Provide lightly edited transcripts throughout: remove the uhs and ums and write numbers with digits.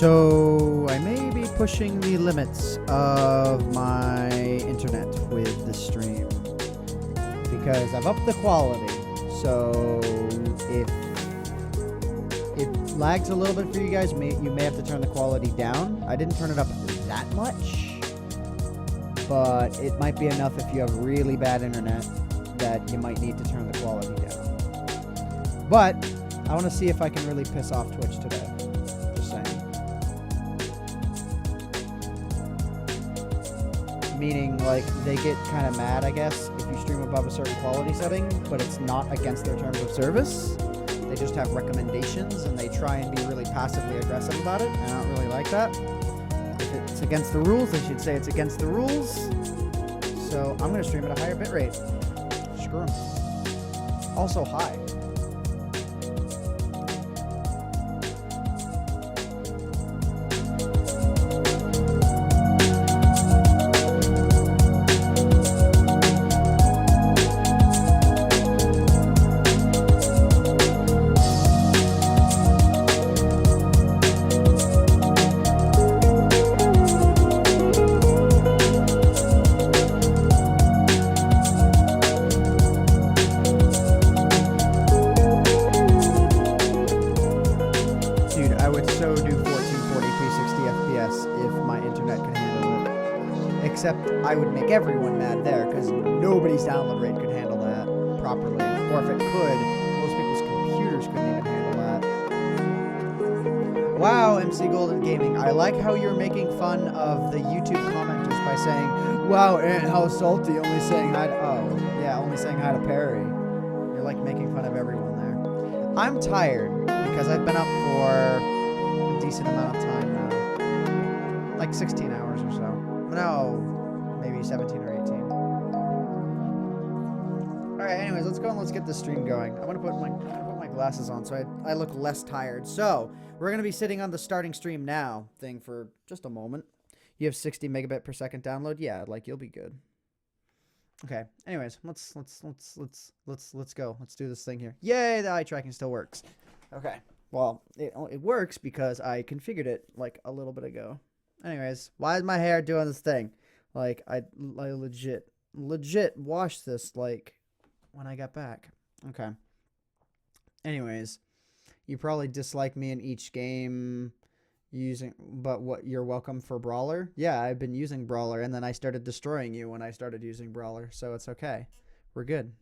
So I may be pushing the limits of my internet with the stream because I've upped the quality. So if it lags a little bit for you guys, you may have to turn the quality down. I didn't turn it up that much, but it might be enough if you have really bad internet that you might need to turn the quality down. But I want to see if I can really piss off Twitch today. Just saying. Meaning, like, they get kind of mad, I guess, if you stream above a certain quality setting, but it's not against their terms of service. They just have recommendations, and they try and be really passively aggressive about it, and I don't really like that. If it's against the rules, they should say it's against the rules. So I'm going to stream at a higher bitrate. Screw them. Also high. I would make everyone mad there because nobody's download rate could handle that properly. Or if it could, most people's computers couldn't even handle that. Wow, MC Golden Gaming. I like how you're making fun of the YouTube commenters by saying, wow, Ant, how salty, only saying hi to... Oh, yeah, only saying hi to Perry. You're like making fun of everyone there. I'm tired because I've been up for a decent amount of time now. Like 16 hours or so. No. Maybe 17 or 18. Alright, anyways, let's go and let's get this stream going. I'm gonna put my glasses on so I look less tired. So, we're gonna be sitting on the starting stream now thing for just a moment. You have 60 megabit per second download? Yeah, like you'll be good. Okay, anyways, let's go. Let's do this thing here. Yay, the eye tracking still works. Okay. Well, it works because I configured it like a little bit ago. Anyways, why is my hair doing this thing? Like, I legit washed this, like, when I got back. Okay. Anyways, you probably dislike me in each game but what, you're welcome for Brawler? Yeah, I've been using Brawler, and then I started destroying you when I started using Brawler, so it's okay. We're good.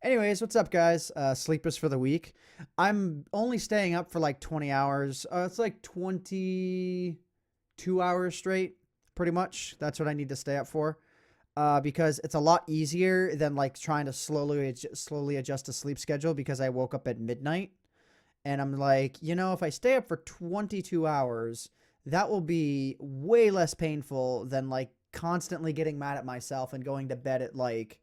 Anyways, what's up, guys? Sleepers for the week. I'm only staying up for, like, 20 hours. It's like 22 hours straight. Pretty much. That's what I need to stay up for. Because it's a lot easier than like trying to slowly adjust a sleep schedule because I woke up at midnight. And I'm like, you know, if I stay up for 22 hours, that will be way less painful than like constantly getting mad at myself and going to bed at like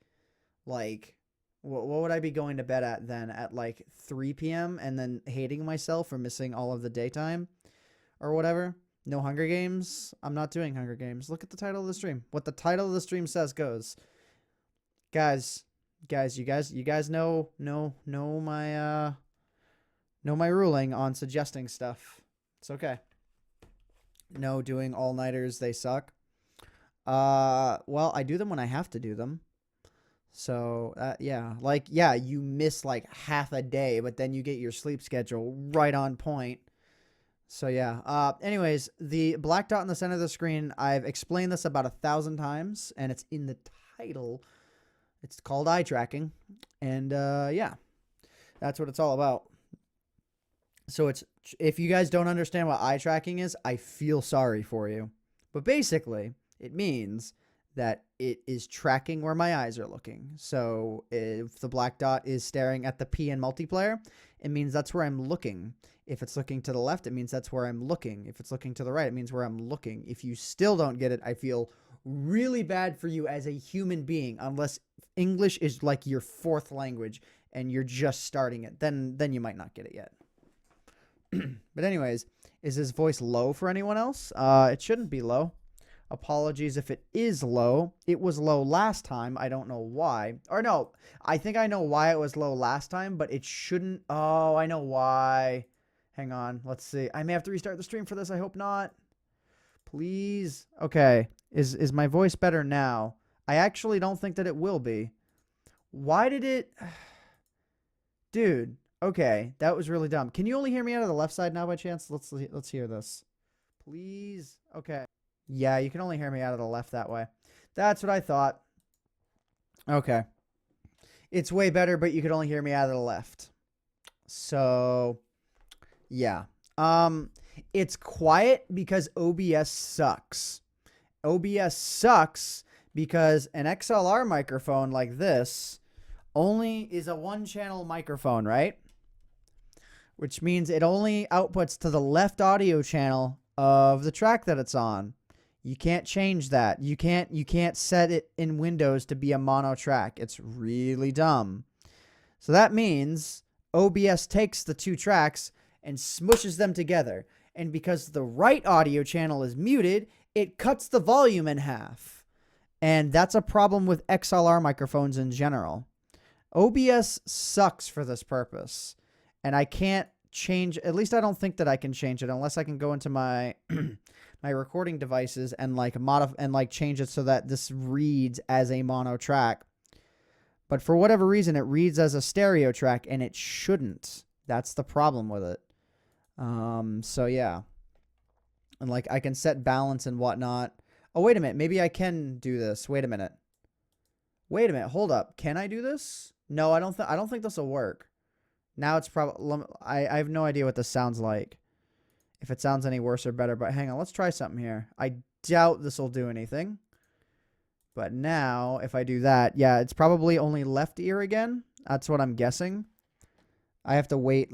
what would I be going to bed at then? At like 3 p.m. and then hating myself for missing all of the daytime or whatever. No Hunger Games. I'm not doing Hunger Games. Look at the title of the stream. What the title of the stream says goes. Guys, you guys know my ruling on suggesting stuff. It's okay. No, doing all-nighters, they suck. Well, I do them when I have to do them. So, yeah. Like, yeah, you miss like half a day, but then you get your sleep schedule right on point. So yeah, anyways, the black dot in the center of the screen, I've explained this about 1,000 times, and it's in the title. It's called eye tracking, and yeah, that's what it's all about. So if you guys don't understand what eye tracking is, I feel sorry for you. But basically, it means that it is tracking where my eyes are looking. So if the black dot is staring at the P in multiplayer, it means that's where I'm looking. If it's looking to the left, it means that's where I'm looking. If it's looking to the right, it means where I'm looking. If you still don't get it, I feel really bad for you as a human being, unless English is like your fourth language and you're just starting it. Then you might not get it yet. But anyways, is his voice low for anyone else? It shouldn't be low. Apologies if it is low. It was low last time. I don't know why. Or no, I think I know why it was low last time, but it shouldn't. Oh, I know why. Hang on. Let's see. I may have to restart the stream for this. I hope not. Please. Okay. Is my voice better now? I actually don't think that it will be. Why did it... Dude. Okay. That was really dumb. Can you only hear me out of the left side now by chance? Let's hear this. Please. Okay. Yeah, you can only hear me out of the left that way. That's what I thought. Okay. It's way better, but you could only hear me out of the left. So, yeah. It's quiet because OBS sucks. OBS sucks because an XLR microphone like this only is a one-channel microphone, right? Which means it only outputs to the left audio channel of the track that it's on. You can't change that. You can't set it in Windows to be a mono track. It's really dumb. So that means OBS takes the two tracks and smushes them together. And because the right audio channel is muted, it cuts the volume in half. And that's a problem with XLR microphones in general. OBS sucks for this purpose. And I can't change, at least I don't think that I can change it unless I can go into my my recording devices and change it so that this reads as a mono track. But for whatever reason, it reads as a stereo track, and it shouldn't. That's the problem with it. So yeah. And I can set balance and whatnot. Oh, wait a minute. Maybe I can do this. Wait a minute. Wait a minute. Hold up. Can I do this? No, I don't think this will work. Now it's probably... I have no idea what this sounds like. If it sounds any worse or better. But hang on. Let's try something here. I doubt this will do anything. But now, if I do that... Yeah, it's probably only left ear again. That's what I'm guessing. I have to wait,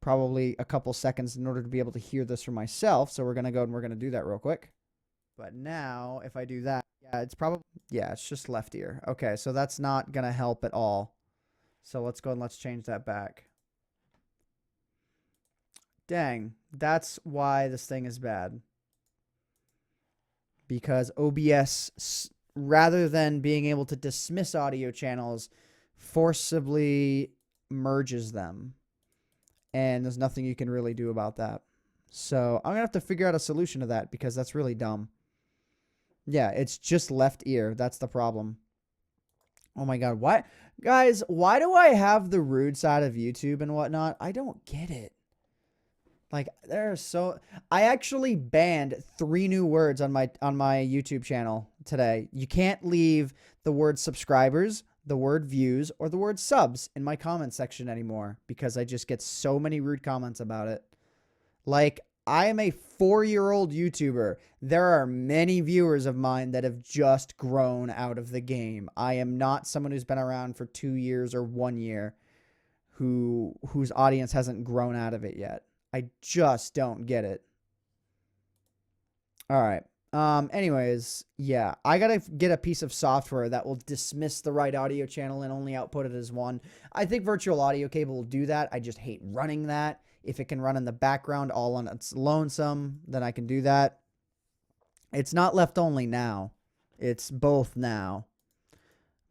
probably a couple seconds in order to be able to hear this for myself. So we're going to go and we're going to do that real quick. But now, if I do that... Yeah, it's probably... Yeah, it's just left ear. Okay, so that's not going to help at all. So let's go and let's change that back. Dang, that's why this thing is bad. Because OBS, rather than being able to dismiss audio channels, forcibly merges them. And there's nothing you can really do about that. So I'm going to have to figure out a solution to that because that's really dumb. Yeah, it's just left ear. That's the problem. Oh my God. Why? Guys, why do I have the rude side of YouTube and whatnot? I don't get it. I actually banned 3 new words on my YouTube channel today. You can't leave the word subscribers, the word views, or the word subs in my comment section anymore because I just get so many rude comments about it. I am a 4-year-old YouTuber. There are many viewers of mine that have just grown out of the game. I am not someone who's been around for 2 years or 1 year whose audience hasn't grown out of it yet. I just don't get it. All right. Anyways, yeah, I got to get a piece of software that will dismiss the right audio channel and only output it as one. I think virtual audio cable will do that. I just hate running that. If it can run in the background all on its lonesome, then I can do that. It's not left only now. It's both now.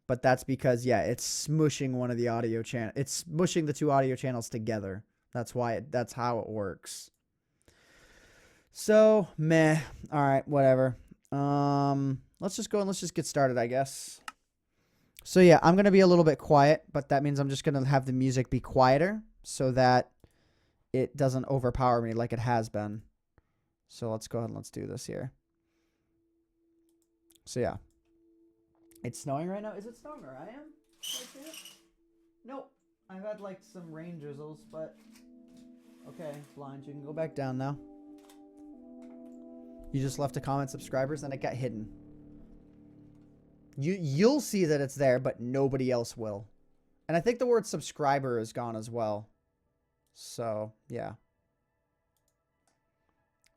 But that's because, yeah, it's smushing one of the audio channels. It's smushing the 2 audio channels together. That's how it works. So, meh. All right, whatever. Let's just go and let's just get started, I guess. So, yeah, I'm going to be a little bit quiet, but that means I'm just going to have the music be quieter so that it doesn't overpower me like it has been. So let's go ahead and let's do this here. So yeah. It's snowing right now. Is it snowing where I am? Nope. I've had some rain drizzles, but okay, blind, you can go back down now. You just left a comment, subscribers, and it got hidden. You'll see that it's there, but nobody else will. And I think the word subscriber is gone as well. So, yeah.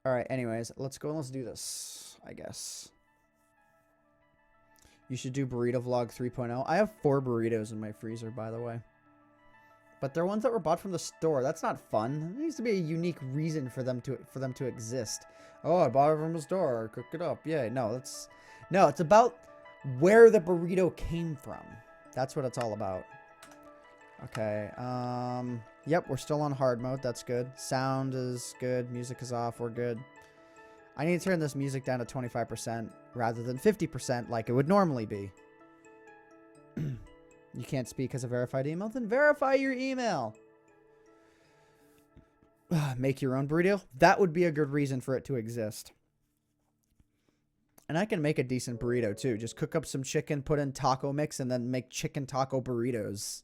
All right, anyways, let's go and let's do this, I guess. You should do Burrito Vlog 3.0. I have 4 burritos in my freezer, by the way. But they're ones that were bought from the store. That's not fun. There needs to be a unique reason for them to exist. Oh, I bought it from the store. Cook it up. Yay. No, it's about where the burrito came from. That's what it's all about. Okay. Yep, we're still on hard mode. That's good. Sound is good. Music is off. We're good. I need to turn this music down to 25% rather than 50% like it would normally be. You can't speak as a verified email? Then verify your email. Make your own burrito? That would be a good reason for it to exist. And I can make a decent burrito too. Just cook up some chicken, put in taco mix, and then make chicken taco burritos.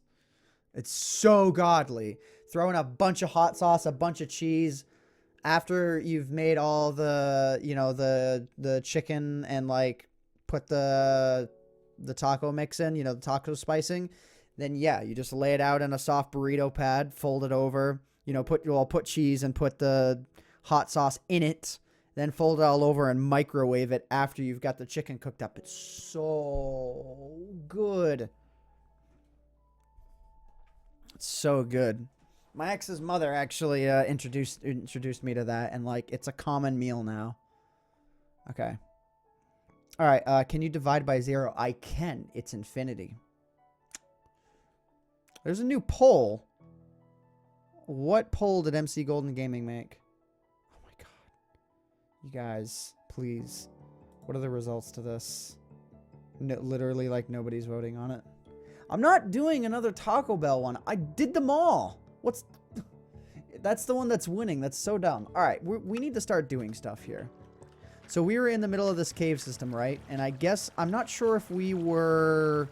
It's so godly. Throw in a bunch of hot sauce, a bunch of cheese. After you've made all the, you know, the chicken and like put the taco mix in, you know, the taco spicing, then yeah, you just lay it out in a soft burrito pad, fold it over, you know, put cheese and put the hot sauce in it, then fold it all over and microwave it after you've got the chicken cooked up. It's so good. It's so good. My ex's mother actually introduced me to that, and like it's a common meal now. Okay. All right. Can you divide by 0? I can. It's infinity. There's a new poll. What poll did MC Golden Gaming make? Oh my god. You guys, please. What are the results to this? No, literally, like nobody's voting on it. I'm not doing another Taco Bell one. I did them all. That's the one that's winning. That's so dumb. All right, we need to start doing stuff here. So we were in the middle of this cave system, right? And I guess I'm not sure if we were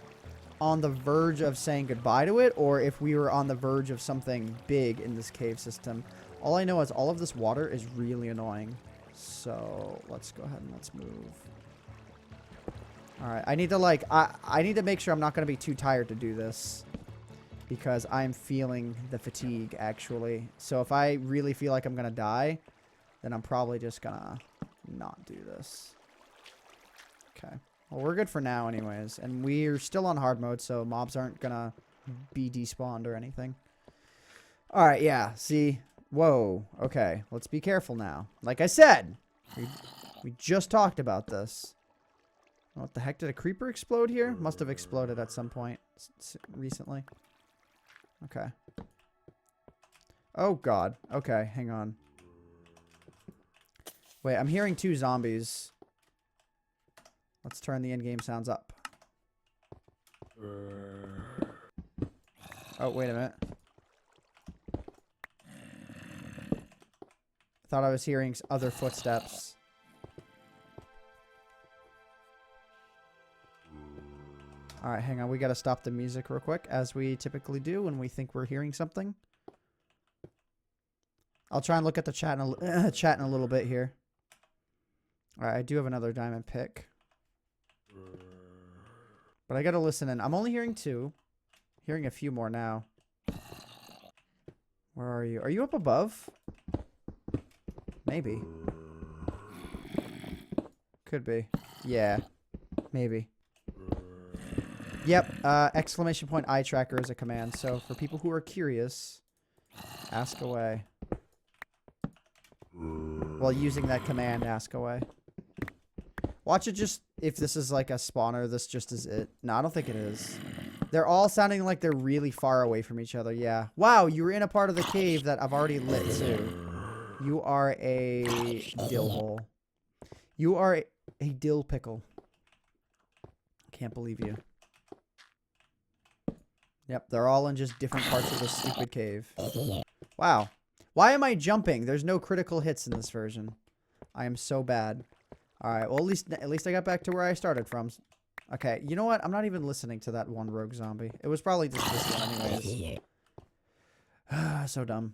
on the verge of saying goodbye to it or if we were on the verge of something big in this cave system. All I know is all of this water is really annoying. So let's go ahead and let's move. All right, I need to like, I need to make sure I'm not going to be too tired to do this because I'm feeling the fatigue actually. So if I really feel like I'm going to die, then I'm probably just going to not do this. Okay. Well, we're good for now anyways. And we're still on hard mode, so mobs aren't going to be despawned or anything. All right, yeah, see? Whoa, okay. Let's be careful now. Like I said, we just talked about this. What the heck? Did a creeper explode here? Must have exploded at some point recently. Okay. Oh, God. Okay, hang on. Wait, I'm hearing 2 zombies. Let's turn the in-game sounds up. Oh, wait a minute. I thought I was hearing other footsteps. Alright, hang on. We gotta stop the music real quick, as we typically do when we think we're hearing something. I'll try and look at the chat in a little bit here. Alright, I do have another diamond pick. But I gotta listen in. I'm only hearing 2. Hearing a few more now. Where are you? Are you up above? Maybe. Could be. Yeah. Maybe. Yep. Exclamation point eye tracker is a command. So for people who are curious, ask away. While using that command, ask away. Watch it just, if this is like a spawner, this just is it. No, I don't think it is. They're all sounding like they're really far away from each other. Yeah. Wow, you were in a part of the cave that I've already lit too. You are a dill hole. You are a dill pickle. Can't believe you. Yep, they're all in just different parts of this stupid cave. Wow. Why am I jumping? There's no critical hits in this version. I am so bad. Alright, well at least I got back to where I started from. Okay, you know what? I'm not even listening to that one rogue zombie. It was probably just this one anyways. So dumb.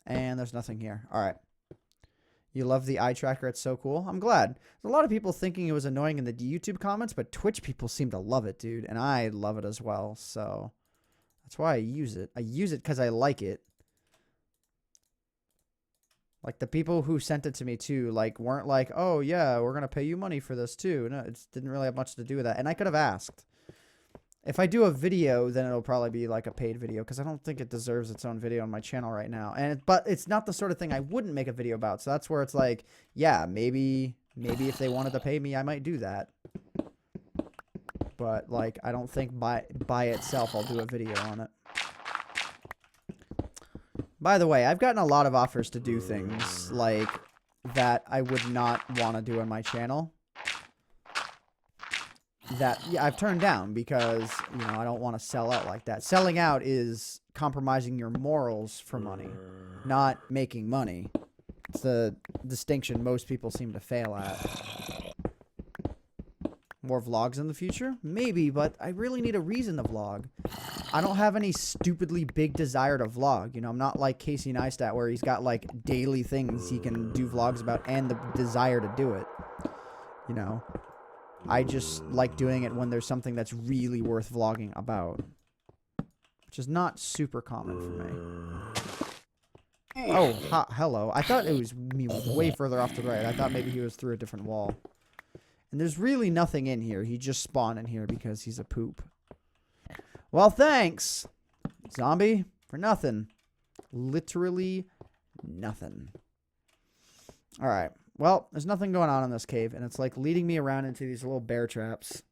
And there's nothing here. Alright. You love the eye tracker. It's so cool. I'm glad. There's a lot of people thinking it was annoying in the YouTube comments, but Twitch people seem to love it, dude. And I love it as well. So that's why I use it. I use it because I like it. Like the people who sent it to me too, like weren't like, oh yeah, we're going to pay you money for this too. No, it didn't really have much to do with that. And I could have asked. If I do a video, then it'll probably be like a paid video because I don't think it deserves its own video on my channel right now. But it's not the sort of thing I wouldn't make a video about. So that's where it's like, yeah, maybe if they wanted to pay me, I might do that. But, like, I don't think by itself I'll do a video on it. By the way, I've gotten a lot of offers to do things, like, that I would not want to do on my channel. That, yeah, I've turned down because, you know, I don't want to sell out like that. Selling out is compromising your morals for money, not making money. It's the distinction most people seem to fail at. More vlogs in the future? Maybe, but I really need a reason to vlog. I don't have any stupidly big desire to vlog. You know, I'm not like Casey Neistat where he's got like daily things he can do vlogs about and the desire to do it. You know, I just like doing it when there's something that's really worth vlogging about. Which is not super common for me. Oh, hello. I thought it was me way further off to the right. I thought maybe he was through a different wall. And there's really nothing in here. He just spawned in here because he's a poop. Well, thanks, zombie, for nothing. Literally nothing. All right. Well, there's nothing going on in this cave, and it's like leading me around into these little bear traps.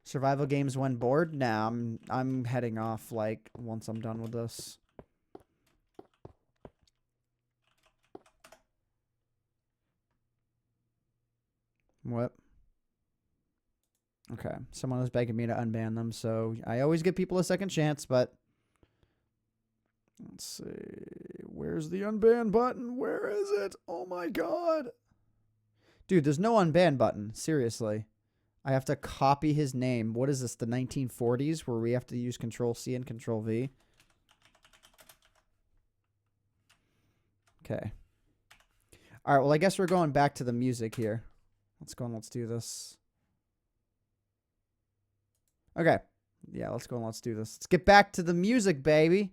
Survival games when bored? Nah, I'm heading off, like, once I'm done with this. What? Okay, someone was begging me to unban them, so I always give people a second chance, but... Let's see... Where's the unban button? Where is it? Oh my god! Dude, there's no unban button. Seriously. I have to copy his name. What is this, the 1940s, where we have to use Control-C and Control-V? Okay. Alright, well, I guess we're going back to the music here. Let's go and let's do this. Okay. Yeah, let's go and let's do this. Let's get back to the music, baby.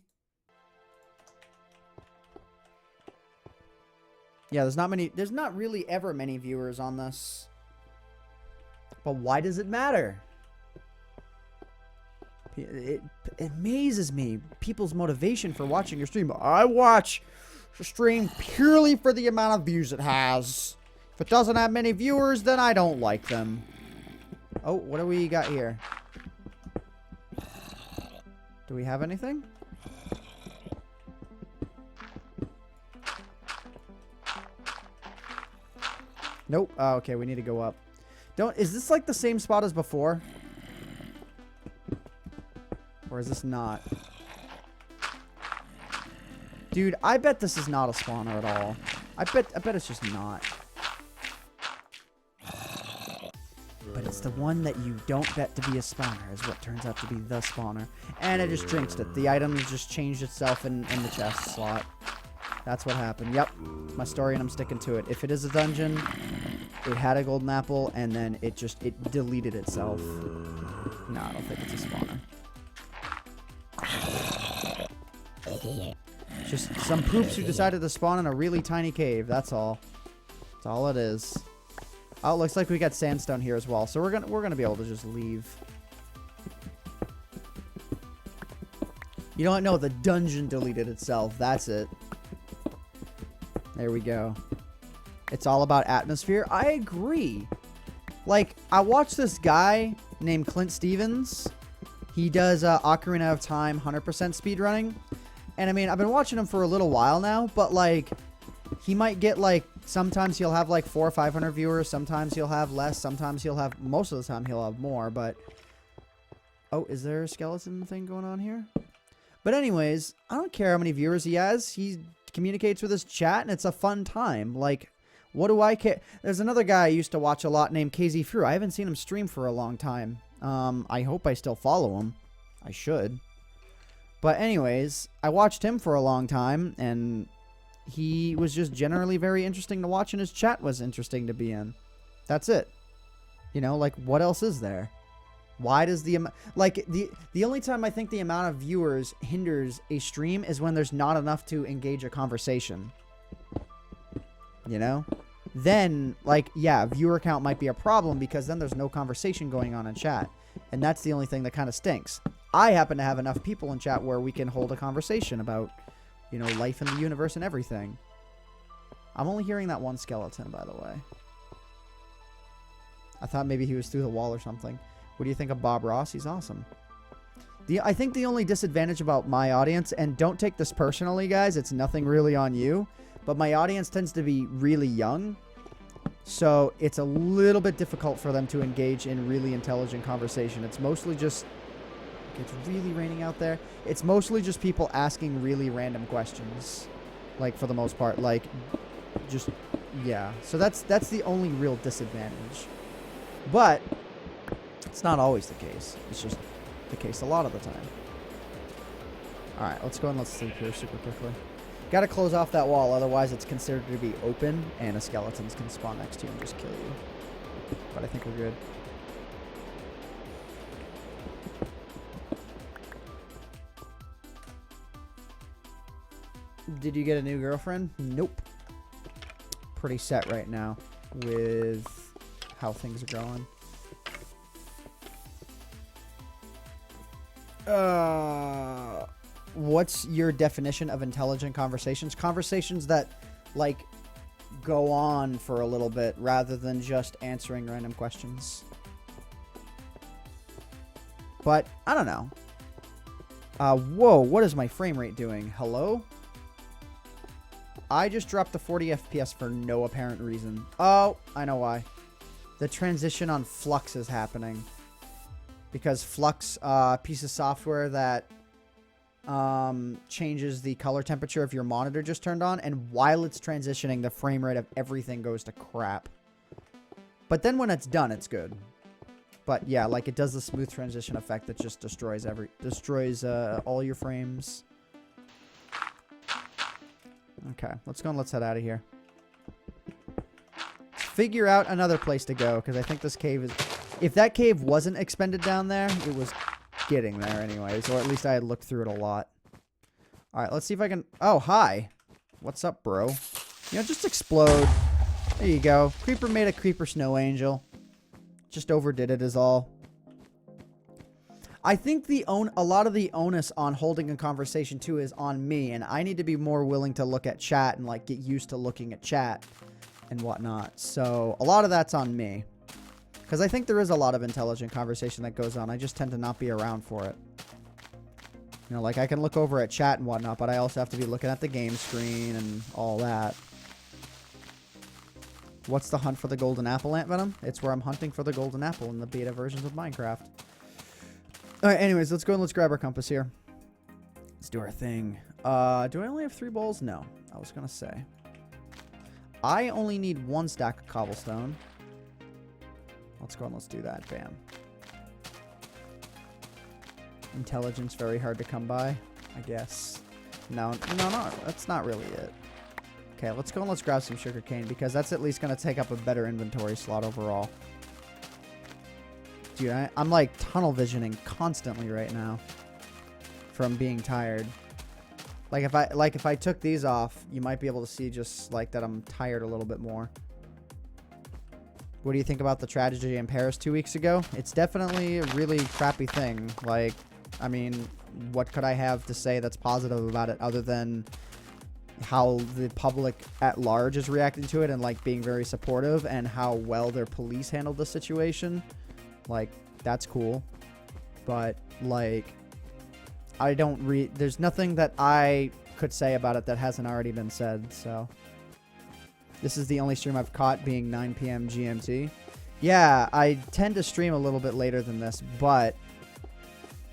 Yeah, there's not really ever many viewers on this. But why does it matter? It amazes me, people's motivation for watching your stream. I watch the stream purely for the amount of views it has. If it doesn't have many viewers, then I don't like them. Oh, what do we got here? Do we have anything? Nope. Oh, okay, we need to go up. Is this like the same spot as before? Or is this not? Dude, I bet this is not a spawner at all. I bet it's just not. But it's the one that you don't bet to be a spawner is what turns out to be the spawner. And it just jinxed it. The item just changed itself in the chest slot. That's what happened. Yep. My story and I'm sticking to it. If it is a dungeon, it had a golden apple and then it deleted itself. No, I don't think it's a spawner. Just some poops who decided to spawn in a really tiny cave. That's all. That's all it is. Oh, it looks like we got sandstone here as well. So we're gonna be able to just leave. You know what? No, the dungeon deleted itself. That's it. There we go. It's all about atmosphere. I agree. Like, I watched this guy named Clint Stevens. He does Ocarina of Time 100% speedrunning. And I mean, I've been watching him for a little while now, but like, he might get like, sometimes he'll have like 400 or 500 viewers. Sometimes he'll have less. Sometimes he'll have, most of the time he'll have more, but. Oh, is there a skeleton thing going on here? But anyways, I don't care how many viewers he has. He communicates with his chat and it's a fun time. Like, what do I care? There's another guy I used to watch a lot named KZ Frew. I haven't seen him stream for a long time. I hope I still follow him. I should. But anyways, I watched him for a long time, and he was just generally very interesting to watch, and his chat was interesting to be in. That's it. You know, like, what else is there? Why does the only time I think the amount of viewers hinders a stream is when there's not enough to engage a conversation. You know? Then, like, yeah, viewer count might be a problem because then there's no conversation going on in chat. And that's the only thing that kind of stinks. I happen to have enough people in chat where we can hold a conversation about, you know, life in the universe and everything. I'm only hearing that one skeleton, by the way. I thought maybe he was through the wall or something. What do you think of Bob Ross? He's awesome. I think the only disadvantage about my audience, and don't take this personally, guys, it's nothing really on you, but my audience tends to be really young, so it's a little bit difficult for them to engage in really intelligent conversation. It's mostly just... It's really raining out there. It's mostly just people asking really random questions, like, for the most part. Like, just... Yeah. So that's the only real disadvantage. But it's not always the case. It's just the case a lot of the time. Alright, let's go and let's sleep here super quickly. Gotta close off that wall, otherwise it's considered to be open, and a skeleton can spawn next to you and just kill you. But I think we're good. Did you get a new girlfriend? Nope. Pretty set right now with how things are going. What's your definition of intelligent conversations? Conversations that, like, go on for a little bit rather than just answering random questions. But, I don't know. Whoa, what is my frame rate doing? Hello? I just dropped the 40 FPS for no apparent reason. Oh, I know why. The transition on Flux is happening. Because Flux, piece of software that changes the color temperature if your monitor just turned on, and while it's transitioning, the frame rate of everything goes to crap. But then when it's done, it's good. But yeah, like, it does the smooth transition effect that just destroys all your frames. Okay, let's go and let's head out of here. Let's figure out another place to go, because I think this cave is... If that cave wasn't expended down there, it was getting there anyways. Or at least I had looked through it a lot. Alright, let's see if I can... Oh, hi. What's up, bro? You know, just explode. There you go. Creeper made a creeper snow angel. Just overdid it is all. I think a lot of the onus on holding a conversation too is on me, and I need to be more willing to look at chat and, like, get used to looking at chat and whatnot. So a lot of that's on me. Because I think there is a lot of intelligent conversation that goes on. I just tend to not be around for it. You know, like, I can look over at chat and whatnot, but I also have to be looking at the game screen and all that. What's the hunt for the golden apple, AntVenom? It's where I'm hunting for the golden apple in the beta versions of Minecraft. Alright, anyways, let's go and let's grab our compass here. Let's do our thing. Do I only have 3 bowls? No. I was going to say. I only need 1 stack of cobblestone. Let's go and let's do that. Bam. Intelligence very hard to come by, I guess. No, that's not really it. Okay, let's go and let's grab some sugarcane, because that's at least going to take up a better inventory slot overall. Dude, I'm like tunnel visioning constantly right now from being tired. Like if I took these off, you might be able to see just like that I'm tired a little bit more. What do you think about the tragedy in Paris 2 weeks ago? It's definitely a really crappy thing. Like, I mean, what could I have to say that's positive about it other than how the public at large is reacting to it and, like, being very supportive, and how well their police handled the situation? Like, that's cool. But, like, there's nothing that I could say about it that hasn't already been said, so... This is the only stream I've caught, being 9 p.m. GMT. Yeah, I tend to stream a little bit later than this, but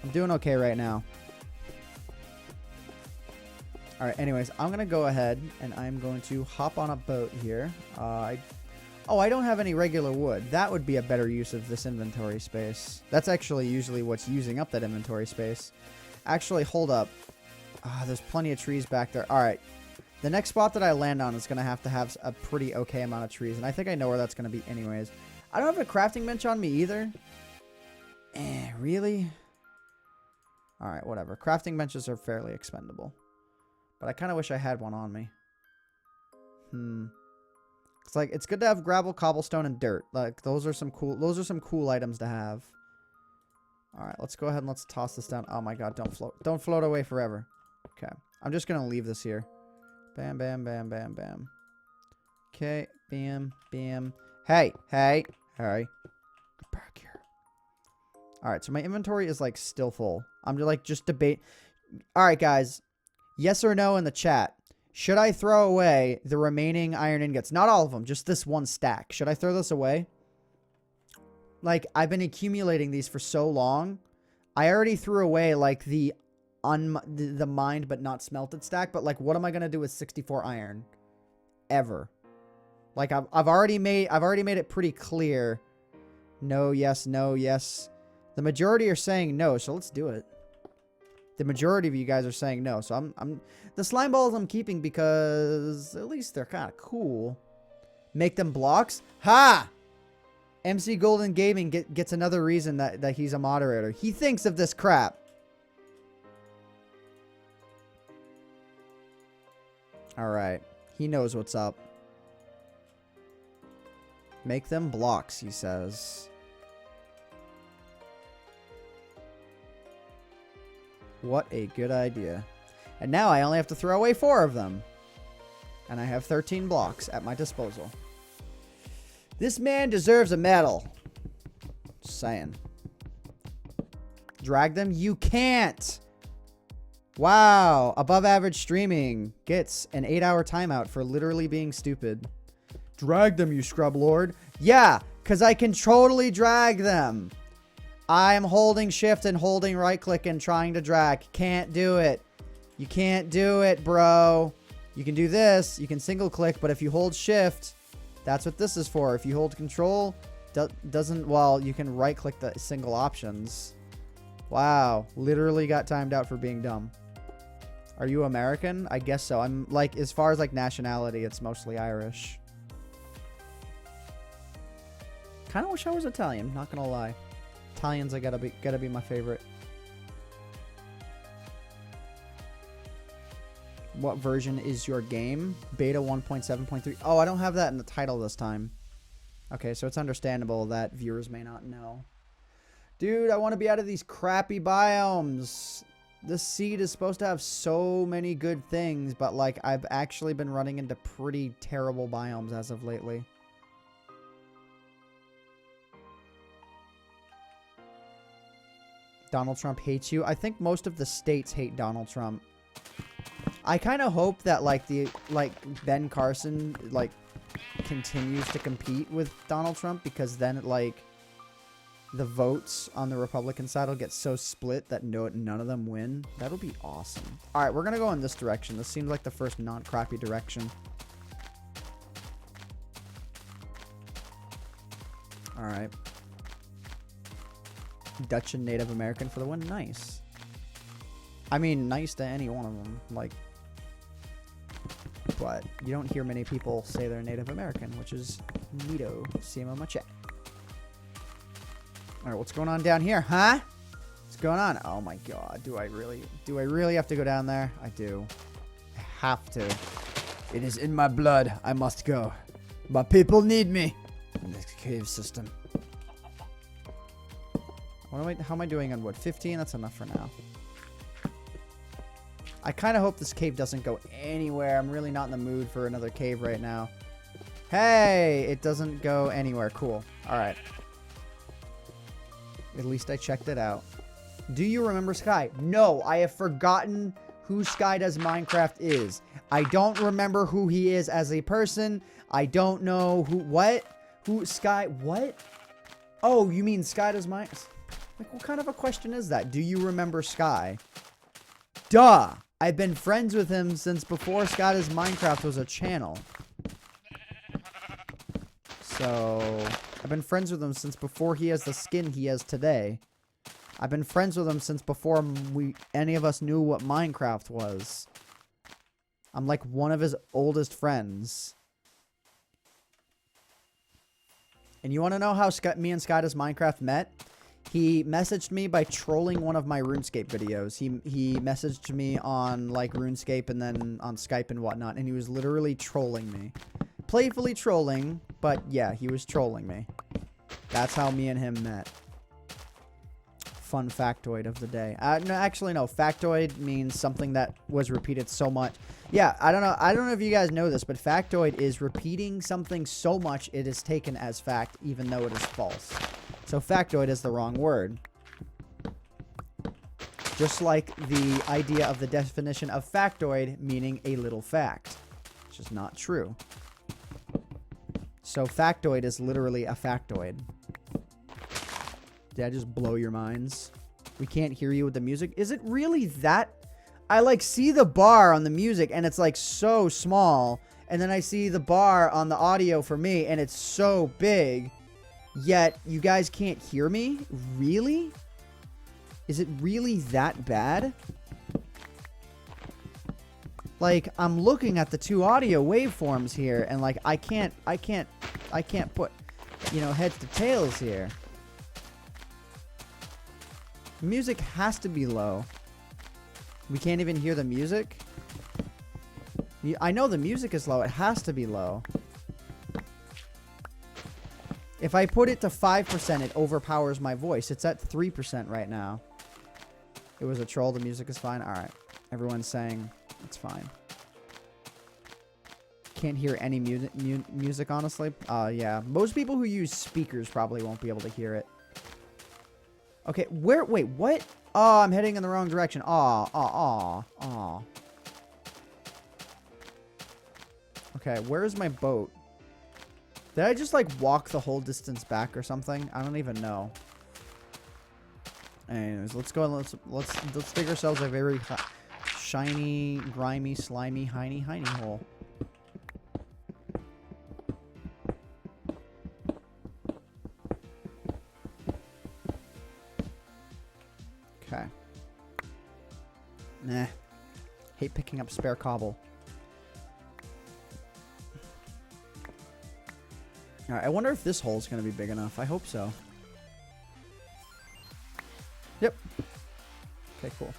I'm doing okay right now. Alright, anyways, I'm going to go ahead and I'm going to hop on a boat here. I don't have any regular wood. That would be a better use of this inventory space. That's actually usually what's using up that inventory space. Actually, hold up. There's plenty of trees back there. Alright. The next spot that I land on is going to have a pretty okay amount of trees, and I think I know where that's going to be anyways. I don't have a crafting bench on me either. Really? Alright, whatever. Crafting benches are fairly expendable. But I kind of wish I had one on me. It's like, it's good to have gravel, cobblestone, and dirt. Like, those are some cool items to have. Alright, let's go ahead and let's toss this down. Oh my god, don't float. Don't float away forever. Okay. I'm just going to leave this here. Bam, bam, bam, bam, bam. Okay, bam, bam. Hey, hey, hey. Get back here. All right, so my inventory is like still full. I'm just debate. All right, guys. Yes or no in the chat. Should I throw away the remaining iron ingots? Not all of them, just this one stack. Should I throw this away? Like, I've been accumulating these for so long. I already threw away, like, the mined but not smelted stack. But, like, what am I going to do with 64 iron? Ever. Like, I've already made it pretty clear. No, yes, no, yes. The majority are saying no, so let's do it. The majority of you guys are saying no, so I'm the slime balls I'm keeping because at least they're kind of cool. Make them blocks? Ha! MC Golden Gaming gets another reason that he's a moderator. He thinks of this crap. All right. He knows what's up. Make them blocks, he says. What a good idea. And now I only have to throw away 4 of them. And I have 13 blocks at my disposal. This man deserves a medal. Just saying. Drag them? You can't! Wow. Above average streaming gets an 8-hour timeout for literally being stupid. Drag them, you scrub lord. Yeah, because I can totally drag them. I am holding shift and holding right click and trying to drag. Can't do it. You can't do it, bro. You can do this. You can single click, but if you hold shift, that's what this is for. If you hold control, doesn't, well, you can right click the single options. Wow. Literally got timed out for being dumb. Are you American? I guess so. I'm like, as far as like nationality, it's mostly Irish. Kind of wish I was Italian, not gonna lie. Italians, I gotta be my favorite. What version is your game? Beta 1.7.3. Oh, I don't have that in the title this time. Okay, so it's understandable that viewers may not know. Dude, I want to be out of these crappy biomes. This seed is supposed to have so many good things, but like I've actually been running into pretty terrible biomes as of lately. Donald Trump hates you. I think most of the states hate Donald Trump. I kind of hope that like Ben Carson like continues to compete with Donald Trump, because then like the votes on the Republican side will get so split that none of them win. That'll be awesome. All right, we're gonna go in this direction. This seems like the first non-crappy direction. All right. Dutch and Native American for the win. Nice. I mean, nice to any one of them. Like, but you don't hear many people say they're Native American, which is neato. See him on my chat. All right, what's going on down here, huh? What's going on? Oh my God, do I really have to go down there? I do. I have to. It is in my blood. I must go. My people need me in this cave system. How am I doing on wood? 15? That's enough for now. I kind of hope this cave doesn't go anywhere. I'm really not in the mood for another cave right now. Hey, it doesn't go anywhere. Cool. All right. At least I checked it out. Do you remember Sky? No, I have forgotten who Sky Does Minecraft is. I don't remember who he is as a person. I don't know who Sky, what? Oh, you mean Sky Does Minecraft? Like, what kind of a question is that? Do you remember Sky? Duh! I've been friends with him since before Sky Does Minecraft was a channel. So, I've been friends with him since before he has the skin he has today. I've been friends with him since before any of us knew what Minecraft was. I'm like one of his oldest friends. And you want to know how me and Sky Does Minecraft met? He messaged me by trolling one of my RuneScape videos. He messaged me on like RuneScape and then on Skype and whatnot, and he was literally trolling me. Playfully trolling, but yeah, he was trolling me. That's how me and him met. Fun factoid of the day. No, actually, no. Factoid means something that was repeated so much. Yeah, I don't know if you guys know this, but factoid is repeating something so much it is taken as fact, even though it is false. So factoid is the wrong word. Just like the idea of the definition of factoid meaning a little fact. Which is not true. So factoid is literally a factoid. Did I just blow your minds? We can't hear you with the music. Is it really that? I like see the bar on the music and it's like so small. And then I see the bar on the audio for me and it's so big. Yet you guys can't hear me? Really? Is it really that bad? Like, I'm looking at the two audio waveforms here and like I can't put, you know, heads to tails here. Music has to be low. We can't even hear the music. I know the music is low. It has to be low. If I put it to 5%, it overpowers my voice. It's at 3% right now. It was a troll. The music is fine. All right. Everyone's saying it's fine. Can't hear any music, honestly. Yeah. Most people who use speakers probably won't be able to hear it. Okay, wait, what? Oh, I'm heading in the wrong direction. Aw. Okay, where is my boat? Did I just, like, walk the whole distance back or something? I don't even know. Anyways, let's go and let's dig ourselves a very shiny, grimy, slimy, hiney hole. Okay. Nah. Hate picking up spare cobble. Alright, I wonder if this hole's gonna be big enough. I hope so. Yep. Okay, cool.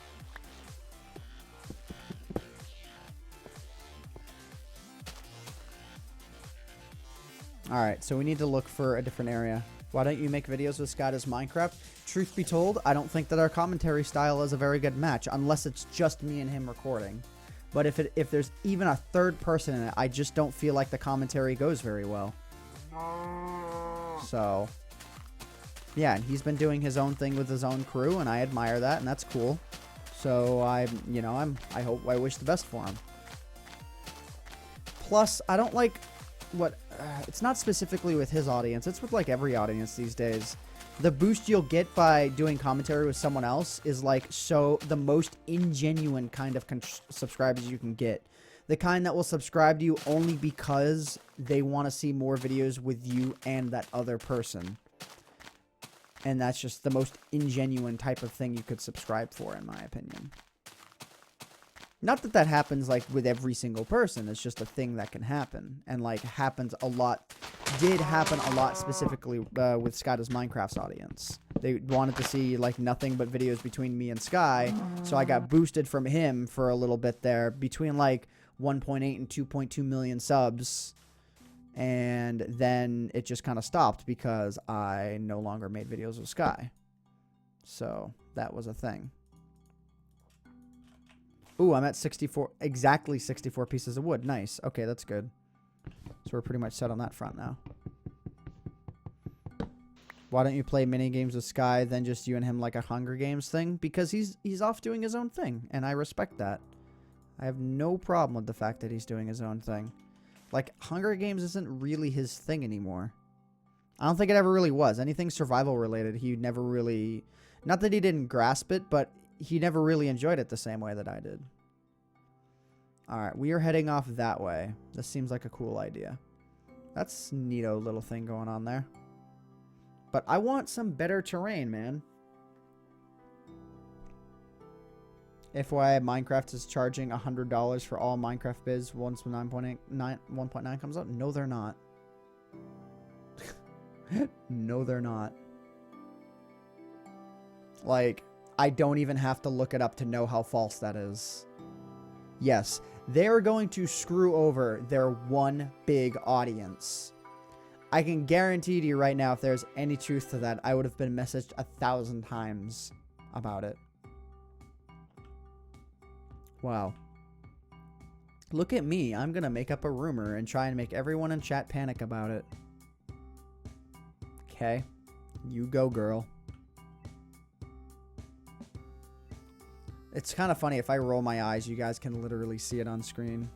Alright, so we need to look for a different area. Why don't you make videos with Scott as Minecraft? Truth be told, I don't think that our commentary style is a very good match, unless it's just me and him recording. But if there's even a third person in it, I just don't feel like the commentary goes very well. So, yeah, and he's been doing his own thing with his own crew, and I admire that, and that's cool. So I wish the best for him. Plus, I don't like what. It's not specifically with his audience. It's with like every audience these days. The boost you'll get by doing commentary with someone else is like the most ingenuine kind of subscribers you can get. The kind that will subscribe to you only because they want to see more videos with you and that other person. And that's just the most ingenuine type of thing you could subscribe for, in my opinion. Not that that happens, like, with every single person. It's just a thing that can happen. And, like, happens a lot. Did happen a lot specifically with Sky's Minecraft's audience. They wanted to see, like, nothing but videos between me and Sky. So I got boosted from him for a little bit there. Between, like, 1.8 and 2.2 million subs. And then it just kind of stopped because I no longer made videos with Sky. So that was a thing. Ooh, I'm at 64, exactly 64 pieces of wood. Nice. Okay, that's good. So we're pretty much set on that front now. Why don't you play mini games with Sky, then just you and him like a Hunger Games thing? Because he's off doing his own thing, and I respect that. I have no problem with the fact that he's doing his own thing. Like, Hunger Games isn't really his thing anymore. I don't think it ever really was. Anything survival related, he never really... Not that he didn't grasp it, but he never really enjoyed it the same way that I did. Alright, we are heading off that way. This seems like a cool idea. That's a neato little thing going on there. But I want some better terrain, man. FYI, Minecraft is charging $100 for all Minecraft bids once 1.9 comes out. No, they're not. No, they're not. Like, I don't even have to look it up to know how false that is. Yes, they're going to screw over their one big audience. I can guarantee to you right now, if there's any truth to that, I would have been messaged 1,000 times about it. Wow. Look at me. I'm going to make up a rumor and try and make everyone in chat panic about it. Okay. You go, girl. It's kind of funny. If I roll my eyes, you guys can literally see it on screen.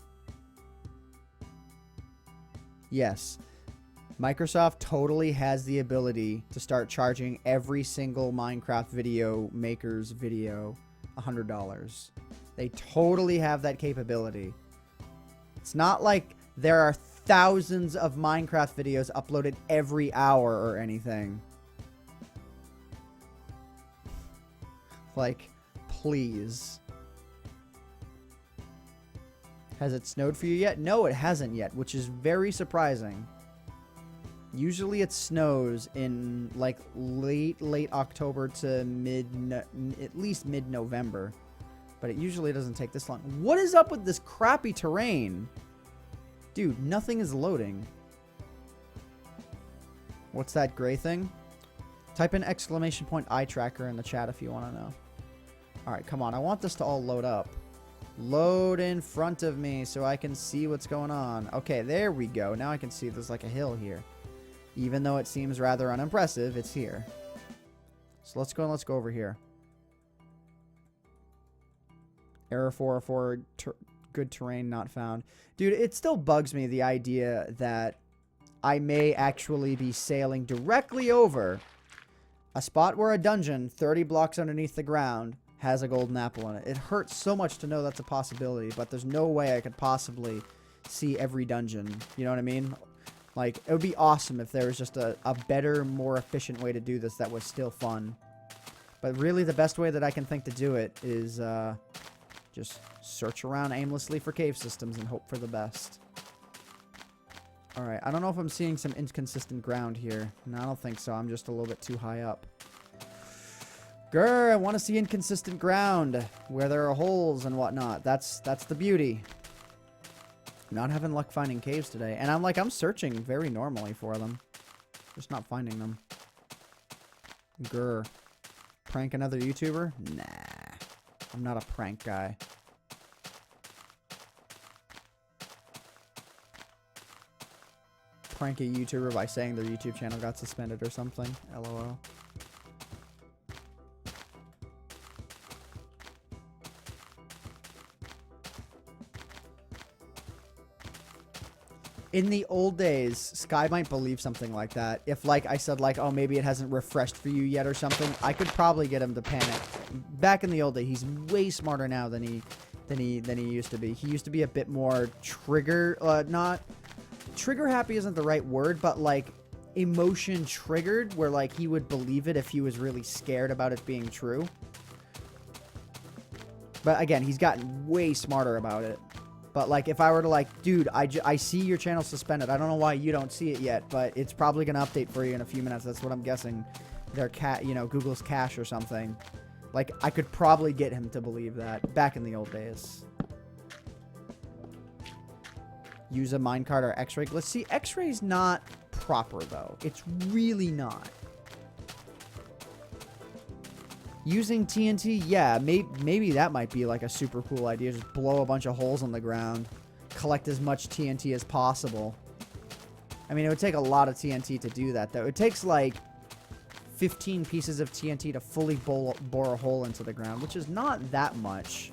Yes. Microsoft totally has the ability to start charging every single Minecraft video maker's video $100. They totally have that capability. It's not like there are thousands of Minecraft videos uploaded every hour or anything. Like, please. Has it snowed for you yet? No, it hasn't yet, which is very surprising. Usually it snows in like late October to at least mid-November. But it usually doesn't take this long. What is up with this crappy terrain? Dude, nothing is loading. What's that gray thing? Type in !eye tracker in the chat if you want to know. Alright, come on. I want this to all load up. Load in front of me so I can see what's going on. Okay, there we go. Now I can see there's like a hill here. Even though it seems rather unimpressive, it's here. So let's go over here. Error 404, good terrain not found. Dude, it still bugs me, the idea that I may actually be sailing directly over a spot where a dungeon 30 blocks underneath the ground has a golden apple in it. It hurts so much to know that's a possibility, but there's no way I could possibly see every dungeon. You know what I mean? Like, it would be awesome if there was just a better, more efficient way to do this that was still fun. But really, the best way that I can think to do it is just search around aimlessly for cave systems and hope for the best. Alright, I don't know if I'm seeing some inconsistent ground here. No, I don't think so. I'm just a little bit too high up. Grr, I want to see inconsistent ground where there are holes and whatnot. That's the beauty. I'm not having luck finding caves today. And I'm searching very normally for them. Just not finding them. Grr. Prank another YouTuber? Nah. I'm not a prank guy. Prank a YouTuber by saying their YouTube channel got suspended or something. LOL. In the old days, Sky might believe something like that. If, like, I said, like, oh, maybe it hasn't refreshed for you yet or something, I could probably get him to panic. Back in the old day, he's way smarter now than he used to be. He used to be a bit more not trigger happy isn't the right word, but like emotion triggered, where like he would believe it if he was really scared about it being true. But again, he's gotten way smarter about it. But, like, if I were to, like, dude, I see your channel suspended. I don't know why you don't see it yet, but it's probably going to update for you in a few minutes. That's what I'm guessing. Their Google's cache or something. Like, I could probably get him to believe that back in the old days. Use a minecart or x-ray. Let's see, x-ray's not proper, though. It's really not. Using TNT, yeah, maybe that might be like a super cool idea. Just blow a bunch of holes on the ground. Collect as much TNT as possible. I mean, it would take a lot of TNT to do that, though. It takes like 15 pieces of TNT to fully bore a hole into the ground, which is not that much.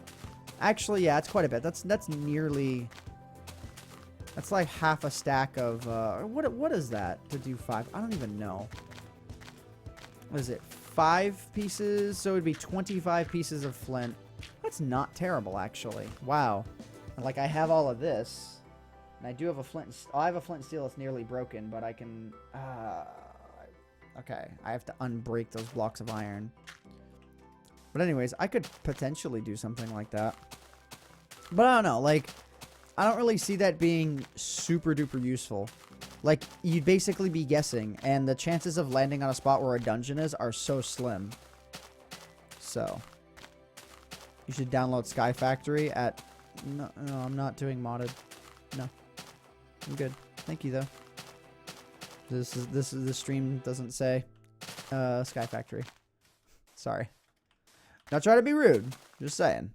Actually, yeah, it's quite a bit. That's nearly... That's like half a stack of... what is that to do 5? I don't even know. What is it? 5 pieces, so it would be 25 pieces of flint. That's not terrible, actually. Wow. Like, I have all of this, and I do have a flint. I have a flint and steel that's nearly broken, but I can. Okay, I have to unbreak those blocks of iron. But anyways, I could potentially do something like that. But I don't know. Like, I don't really see that being super duper useful. Like, you'd basically be guessing, and the chances of landing on a spot where a dungeon is are so slim. So, you should download Sky Factory at... No, I'm not doing modded. No. I'm good. Thank you, though. The stream doesn't say Sky Factory. Sorry. Not trying to be rude. Just saying.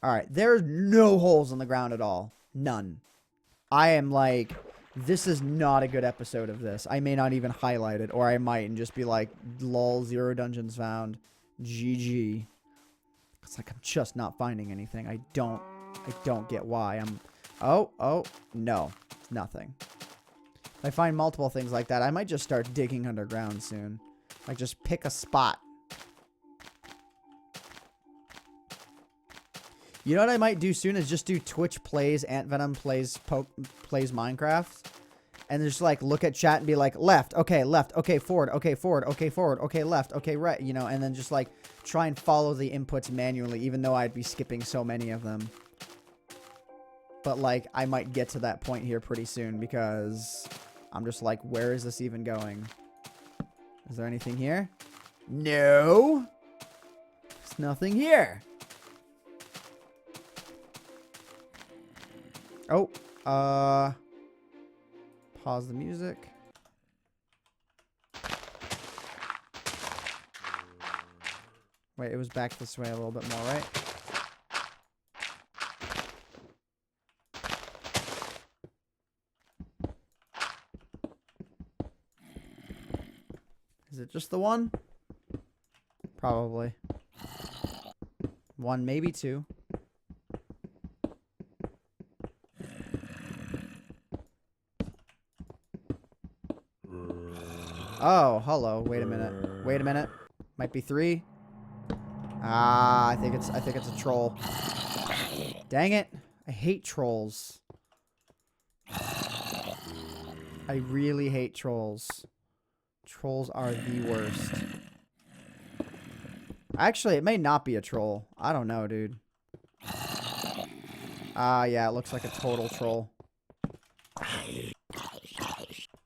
Alright, there's no holes in the ground at all. None. I am like, this is not a good episode of this. I may not even highlight it, or I might and just be like, lol, 0 dungeons found. GG. It's like I'm just not finding anything. I don't get why. Oh, no. It's nothing. If I find multiple things like that, I might just start digging underground soon. Like, just pick a spot. You know what I might do soon is just do Twitch plays, AntVenom plays Minecraft. And just, like, look at chat and be like, left, okay, forward, okay, forward, okay, forward, okay, left, okay, right, you know, and then just, like, try and follow the inputs manually, even though I'd be skipping so many of them. But, like, I might get to that point here pretty soon because I'm just like, where is this even going? Is there anything here? No! There's nothing here. Oh, pause the music. Wait, it was back this way a little bit more, right? Is it just the one? Probably. One, maybe two. Oh, hello. Wait a minute. Wait a minute. Might be three. Ah, I think it's a troll. Dang it. I hate trolls. I really hate trolls. Trolls are the worst. Actually, it may not be a troll. I don't know, dude. Ah, yeah, it looks like a total troll.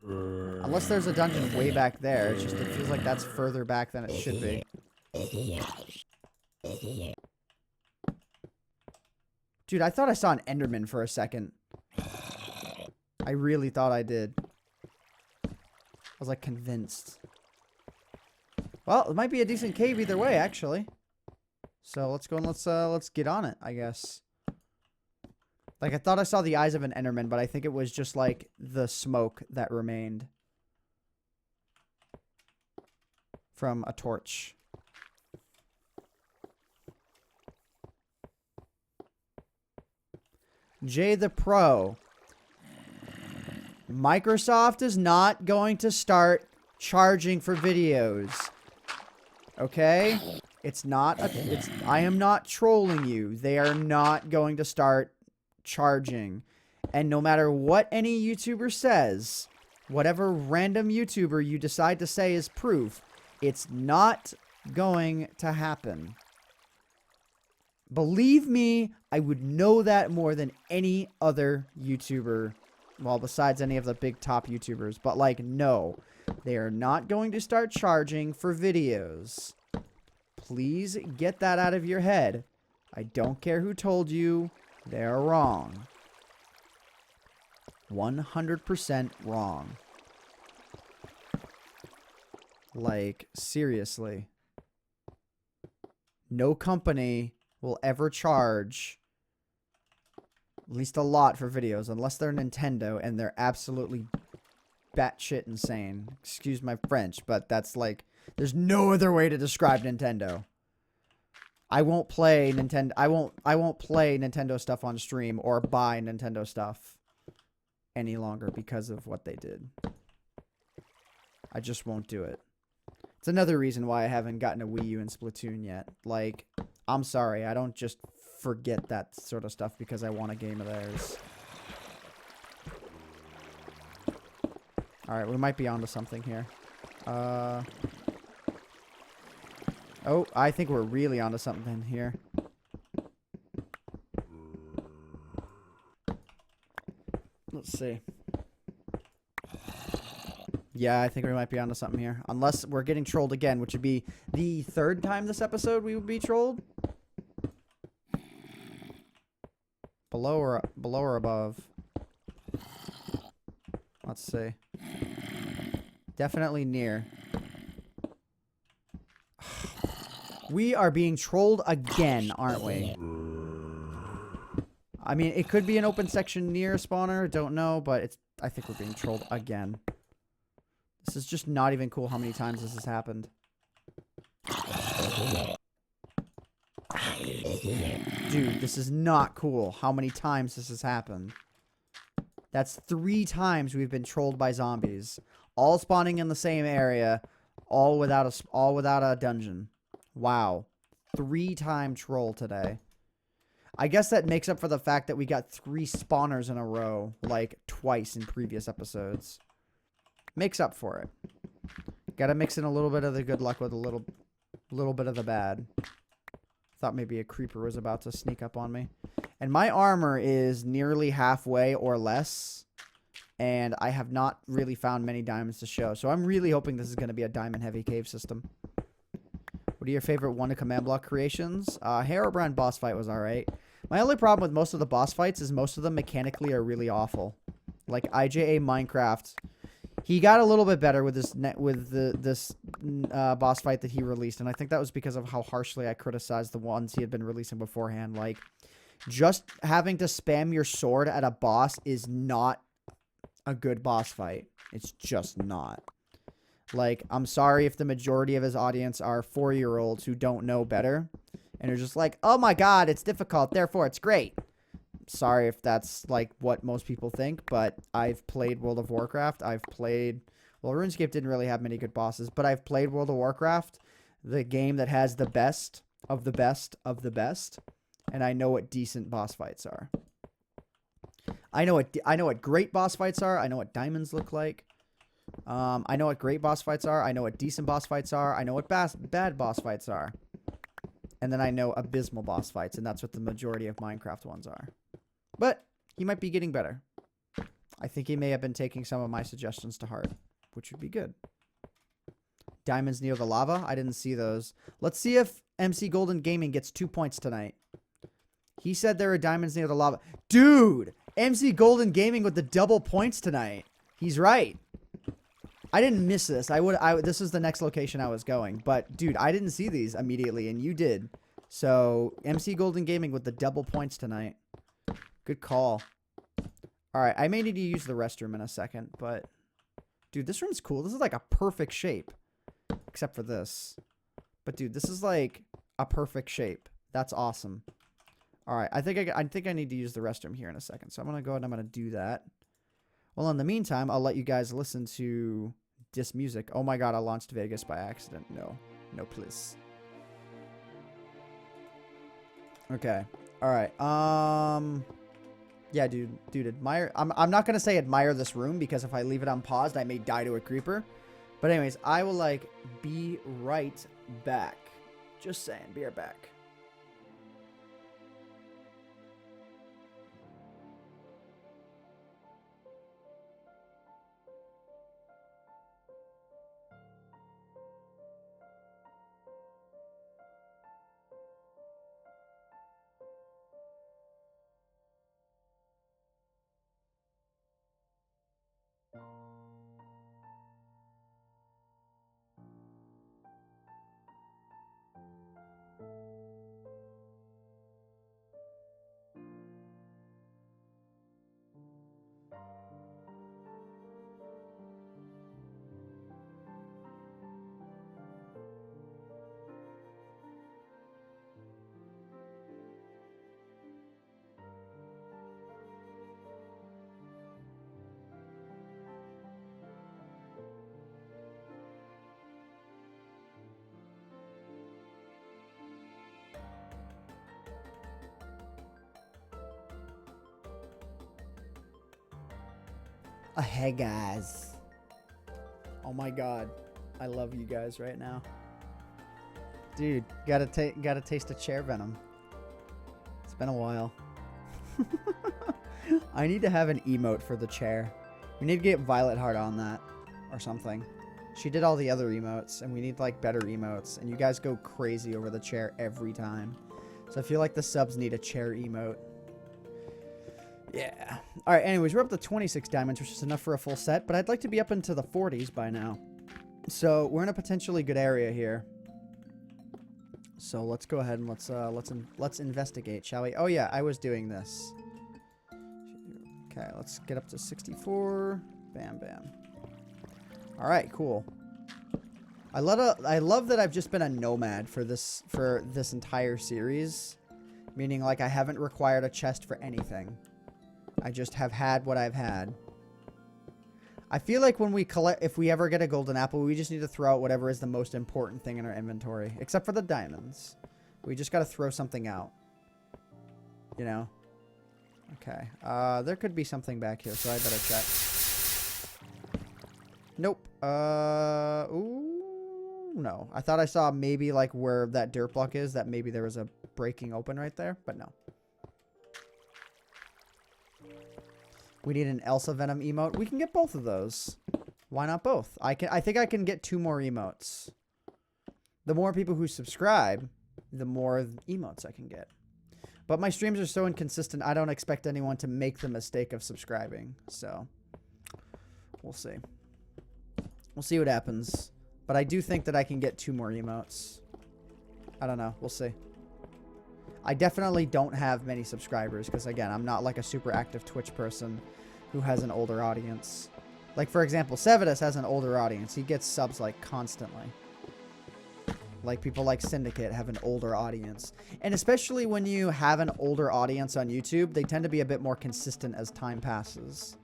Unless there's a dungeon way back there. It's just, it feels like that's further back than it should be. Dude, I thought I saw an Enderman for a second. I really thought I did. I was like convinced. Well, it might be a decent cave either way, actually. So let's go and let's get on it, I guess. Like, I thought I saw the eyes of an Enderman, but I think it was just like the smoke that remained from a torch. Jay the Pro. Microsoft is not going to start charging for videos. Okay? It's not I am not trolling you. They are not going to start charging. And no matter what any YouTuber says, whatever random YouTuber you decide to say is proof, it's not going to happen. Believe me, I would know that more than any other YouTuber. Well, besides any of the big top YouTubers. But, like, no. They are not going to start charging for videos. Please get that out of your head. I don't care who told you. They're wrong. 100% wrong. Like, seriously. No company will ever charge at least a lot for videos unless they're Nintendo and they're absolutely batshit insane. Excuse my French, but that's like, there's no other way to describe Nintendo. I won't play Nintendo. I won't play Nintendo stuff on stream or buy Nintendo stuff any longer because of what they did. I just won't do it. It's another reason why I haven't gotten a Wii U and Splatoon yet. Like, I'm sorry, I don't just forget that sort of stuff because I want a game of theirs. Alright, we might be onto something here. Oh, I think we're really onto something here. Let's see. Yeah, I think we might be onto something here. Unless we're getting trolled again, which would be the third time this episode we would be trolled. Below or above? Let's see. Definitely near. We are being trolled again, aren't we? I mean, it could be an open section near a spawner. Don't know, but I think we're being trolled again. This is just not even cool how many times this has happened. Dude, this is not cool how many times this has happened. That's 3 times we've been trolled by zombies. All spawning in the same area, all without a dungeon. Wow. 3-time troll today. I guess that makes up for the fact that we got 3 spawners in a row, like twice in previous episodes. Makes up for it. Gotta mix in a little bit of the good luck with a little bit of the bad. Thought maybe a creeper was about to sneak up on me. And my armor is nearly halfway or less. And I have not really found many diamonds to show. So I'm really hoping this is going to be a diamond-heavy cave system. What are your favorite 1-to-command block creations? Herobrine boss fight was alright. My only problem with most of the boss fights is most of them mechanically are really awful. Like IJA Minecraft. He got a little bit better with this boss fight that he released, and I think that was because of how harshly I criticized the ones he had been releasing beforehand. Like, just having to spam your sword at a boss is not a good boss fight. It's just not. Like, I'm sorry if the majority of his audience are 4-year-olds who don't know better, and are just like, oh my god, it's difficult, therefore it's great. Sorry if that's like what most people think, but I've played World of Warcraft. Well, RuneScape didn't really have many good bosses, but I've played World of Warcraft, the game that has the best of the best of the best, and I know what decent boss fights are. I know what great boss fights are. I know what diamonds look like. I know what great boss fights are. I know what decent boss fights are. I know what bad boss fights are. And then I know abysmal boss fights, and that's what the majority of Minecraft ones are. But he might be getting better. I think he may have been taking some of my suggestions to heart, which would be good. Diamonds near the lava? I didn't see those. Let's see if MC Golden Gaming gets 2 points tonight. He said there are diamonds near the lava. Dude! MC Golden Gaming with the double points tonight. He's right. I didn't miss this. This was the next location I was going. But, dude, I didn't see these immediately, and you did. So, MC Golden Gaming with the double points tonight. Good call. Alright, I may need to use the restroom in a second, but... Dude, this room's cool. This is like a perfect shape. Except for this. But, dude, this is like a perfect shape. That's awesome. Alright, I think I need to use the restroom here in a second. So I'm going to go ahead and I'm going to do that. Well, in the meantime, I'll let you guys listen to this music. Oh my god, I launched Vegas by accident. No. No, please. Okay. Alright. Yeah, dude, admire. I'm not gonna say admire this room because if I leave it unpaused, I may die to a creeper. But anyways, I will like be right back. Just saying, be right back. Hey guys. Oh my god. I love you guys right now. Dude, gotta taste of chair venom. It's been a while. I need to have an emote for the chair. We need to get Violet Heart on that or something. She did all the other emotes and we need like better emotes, and you guys go crazy over the chair every time. So I feel like the subs need a chair emote. Yeah. Alright, anyways, we're up to 26 diamonds, which is enough for a full set, but I'd like to be up into the 40s by now. So, we're in a potentially good area here. So, let's go ahead and let's investigate, shall we? Oh yeah, I was doing this. Okay, let's get up to 64. Bam, bam. Alright, cool. I love that I've just been a nomad for this entire series. Meaning, like, I haven't required a chest for anything. I just have had what I've had. I feel like when we collect, if we ever get a golden apple, we just need to throw out whatever is the most important thing in our inventory. Except for the diamonds. We just got to throw something out. You know? Okay. There could be something back here, so I better check. Nope. Ooh, no. I thought I saw maybe, like, where that dirt block is, that maybe there was a breaking open right there, but no. We need an Elsa Venom emote. We can get both of those. Why not both? I think I can get 2 more emotes. The more people who subscribe, the more emotes I can get. But my streams are so inconsistent, I don't expect anyone to make the mistake of subscribing. So, we'll see. We'll see what happens. But I do think that I can get 2 more emotes. I don't know. We'll see. I definitely don't have many subscribers because, again, I'm not like a super active Twitch person who has an older audience. Like, for example, Sevidus has an older audience. He gets subs, like, constantly. Like, people like Syndicate have an older audience. And especially when you have an older audience on YouTube, they tend to be a bit more consistent as time passes.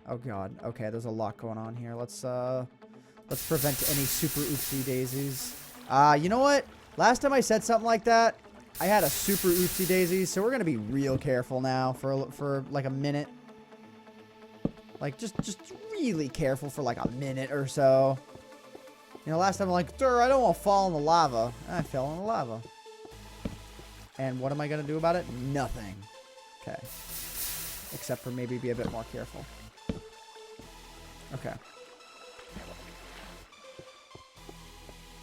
Oh, God. Okay, there's a lot going on here. Let's prevent any super oopsie daisies. You know what? Last time I said something like that, I had a super oopsie daisy, so we're gonna be real careful now for like a minute. Like just really careful for like a minute or so. You know, last time I'm like, "Sir, I don't want to fall in the lava." I fell in the lava. And what am I gonna do about it? Nothing. Okay. Except for maybe be a bit more careful. Okay.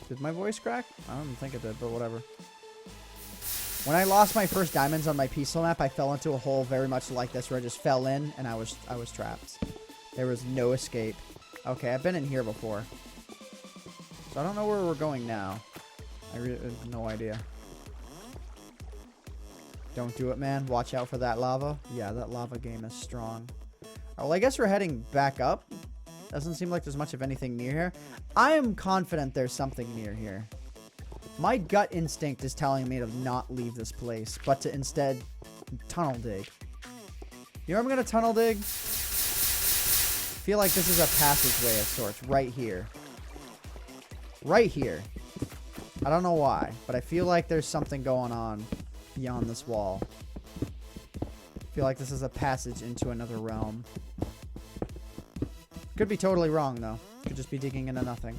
Did my voice crack? I don't think it did, but whatever. When I lost my first diamonds on my peaceful map, I fell into a hole very much like this where I just fell in and I was trapped. There was no escape. Okay, I've been in here before. So I don't know where we're going now. I really have no idea. Don't do it, man. Watch out for that lava. Yeah, that lava game is strong. Well, I guess we're heading back up. Doesn't seem like there's much of anything near here. I am confident there's something near here. My gut instinct is telling me to not leave this place, but to instead tunnel dig. You know where I'm going to tunnel dig? I feel like this is a passageway of sorts right here. Right here. I don't know why, but I feel like there's something going on beyond this wall. I feel like this is a passage into another realm. Could be totally wrong, though. Could just be digging into nothing.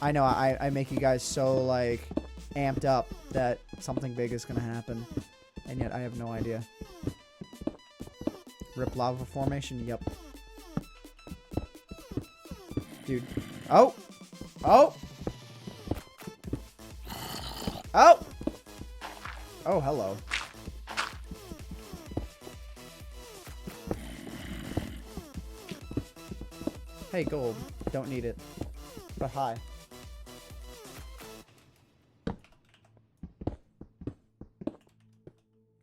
I know, I make you guys so, like, amped up that something big is going to happen. And yet, I have no idea. Rip lava formation? Yep. Dude. Oh! Oh! Oh! Oh, hello. Hey, gold. Don't need it. But hi.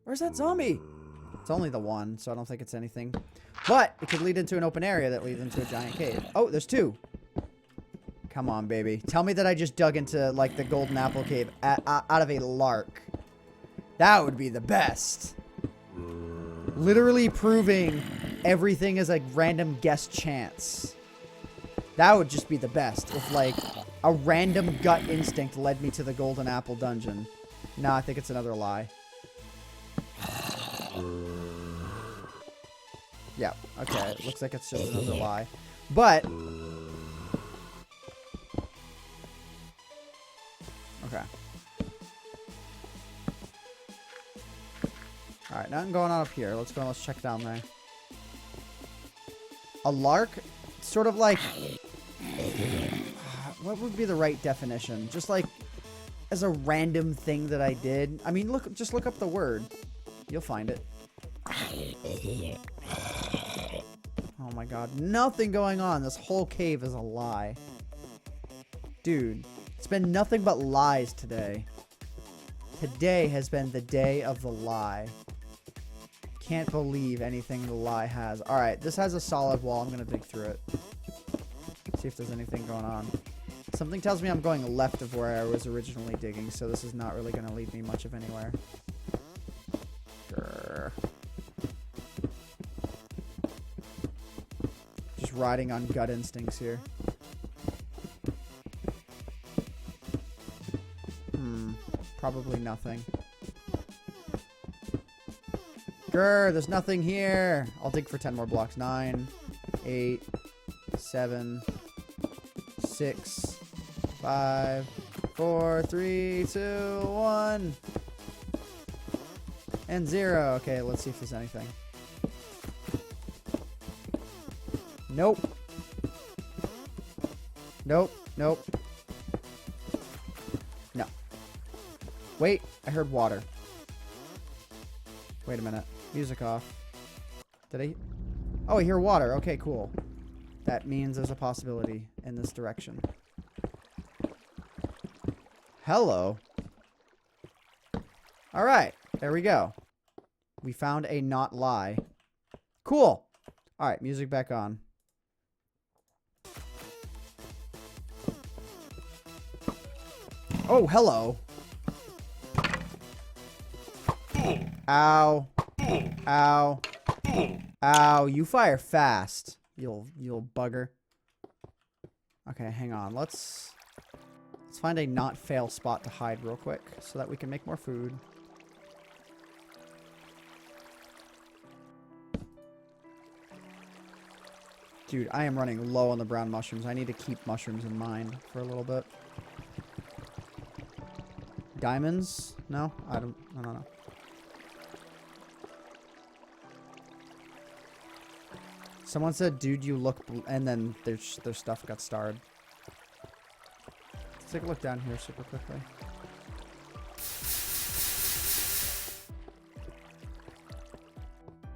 Where's that zombie? It's only the one, so I don't think it's anything. But it could lead into an open area that leads into a giant cave. Oh, there's 2. Come on, baby. Tell me that I just dug into, like, the golden apple cave out of a lark. That would be the best. Literally proving everything is a random guess chance. That would just be the best if, like, a random gut instinct led me to the golden apple dungeon. Nah, I think it's another lie. Yeah, okay. It looks like it's just another lie. But... okay. Alright, nothing going on up here. Let's go and let's check down there. A lark? Sort of like... what would be the right definition? Just like... as a random thing that I did. I mean, just look up the word. You'll find it. Oh my god. Nothing going on. This whole cave is a lie. Dude. It's been nothing but lies today. Today has been the day of the lie. Can't believe anything the lie has. Alright, this has a solid wall. I'm going to dig through it. See if there's anything going on. Something tells me I'm going left of where I was originally digging, so this is not really going to lead me much of anywhere. Grr. Just riding on gut instincts here. Probably nothing. Grr, there's nothing here. I'll dig for 10 more blocks. 9, 8, 7, 6, 5, 4, 3, 2, 1. And 0. Okay, let's see if there's anything. Nope. Nope. Nope. No. Wait, I heard water. Wait a minute. Music off. Did I? Oh, I hear water. Okay, cool. That means there's a possibility in this direction. Hello. All right. There we go. We found a not lie. Cool. All right. Music back on. Oh, hello. Ow. Ow. Ow. You fire fast. You bugger. Okay, hang on. Let's find a not fail spot to hide real quick so that we can make more food. Dude, I am running low on the brown mushrooms. I need to keep mushrooms in mind for a little bit. Diamonds? No? I don't know. Someone said, dude, you look and then their stuff got starred. Let's take a look down here super quickly.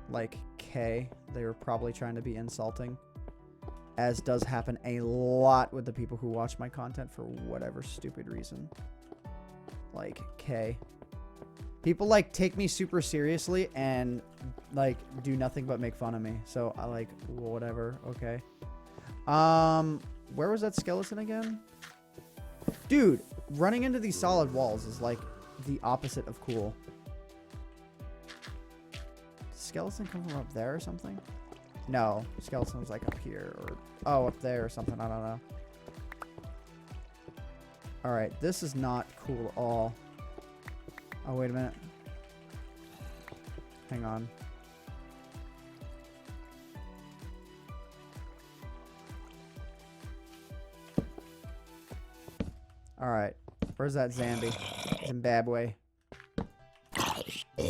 Like, K, they were probably trying to be insulting. As does happen a lot with the people who watch my content for whatever stupid reason. Like, K. People, like, take me super seriously and, like, do nothing but make fun of me. So, I, like, whatever. Okay. Where was that skeleton again? Dude, running into these solid walls is, like, the opposite of cool. Did skeleton come from up there or something? No. Skeleton was, like, up here or... Oh, up there or something. I don't know. Alright, this is not cool at all. Oh, wait a minute. Hang on. Alright. Where's that Zambi? Zimbabwe.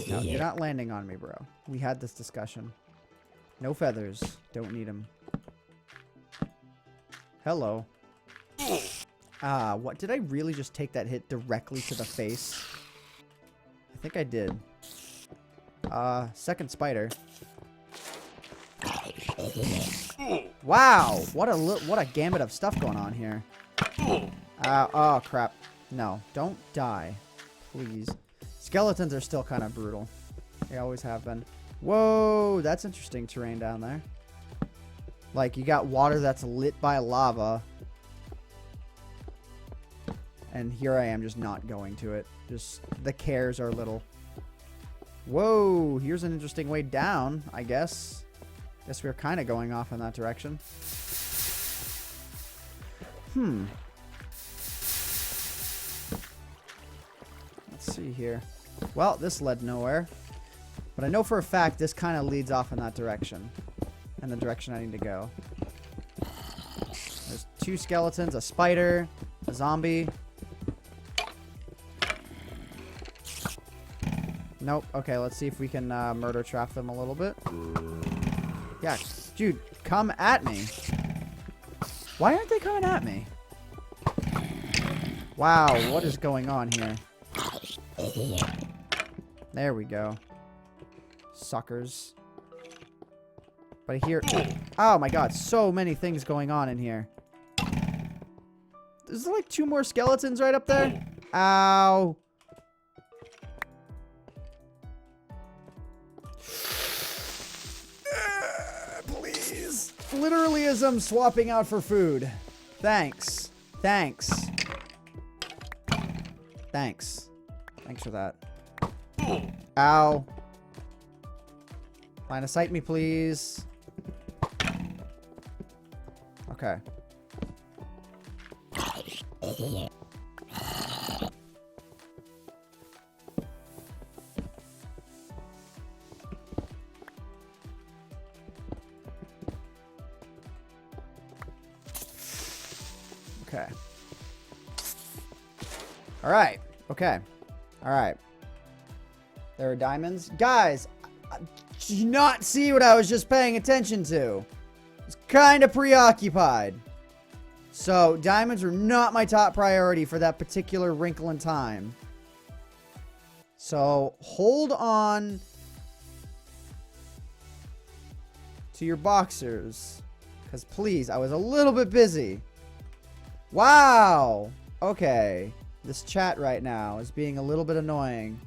No, you're not landing on me, bro. We had this discussion. No feathers. Don't need them. Hello. What? Did I really just take that hit directly to the face? I think I did. Second spider. Wow! What a gamut of stuff going on here. Oh, crap. No. Don't die. Please. Skeletons are still kind of brutal. They always have been. Whoa! That's interesting terrain down there. Like, you got water that's lit by lava. And here I am just not going to it. Just, the cares are little. Whoa! Here's an interesting way down, I guess. Guess we're kind of going off in that direction. Let's see here. Well, this led nowhere. But I know for a fact this kind of leads off in that direction. And the direction I need to go. There's 2 skeletons, a spider, a zombie. Nope. Okay, let's see if we can murder trap them a little bit. Yeah, dude, come at me. Why aren't they coming at me? Wow, what is going on here? There we go. Suckers. But I hear... Oh my god, so many things going on in here. There's like 2 more skeletons right up there. Ow. Please. Literally as I'm swapping out for food. Thanks. Thanks. Thanks. Thanks for that. Ow. Line of sight me, please. Okay. Okay. All right. Okay. All right. There are diamonds. Guys, did you not see what I was just paying attention to? I was kind of preoccupied. So, diamonds are not my top priority for that particular wrinkle in time. So, hold on to your boxers. Because, please, I was a little bit busy. Wow. Okay. This chat right now is being a little bit annoying.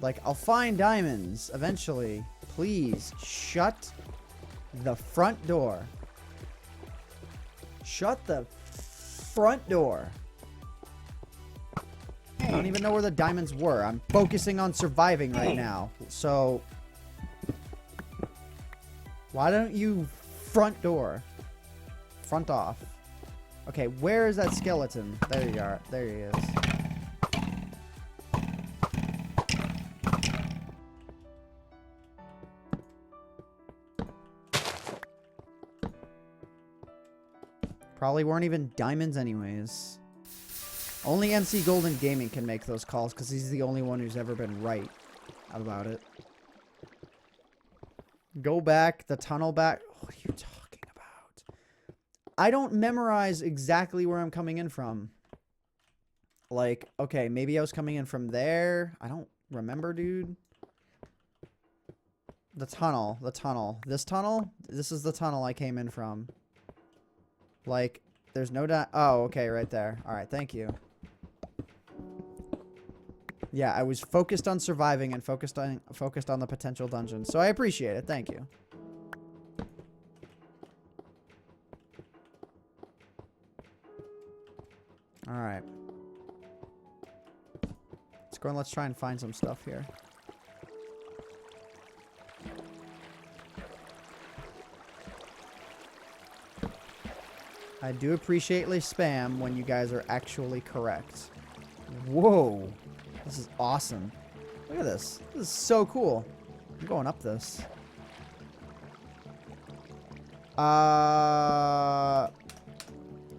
Like, I'll find diamonds eventually. Please, shut the front door. Shut the front door. I don't even know where the diamonds were. I'm focusing on surviving right now. So, why don't you front door? Front off. Okay, where is that skeleton? There you are. There he is. Probably weren't even diamonds anyways. Only MC Golden Gaming can make those calls because he's the only one who's ever been right about it. Go back, the tunnel back. What are you talking about? I don't memorize exactly where I'm coming in from. Like, okay, maybe I was coming in from there. I don't remember, dude. The tunnel. This tunnel? This is the tunnel I came in from. Like, there's no doubt. Oh, okay, right there. All right, thank you. Yeah, I was focused on surviving and focused on the potential dungeon. So I appreciate it. Thank you. All right. Let's go and let's try and find some stuff here. I do appreciate the spam when you guys are actually correct. Whoa. This is awesome. Look at this. This is so cool. I'm going up this.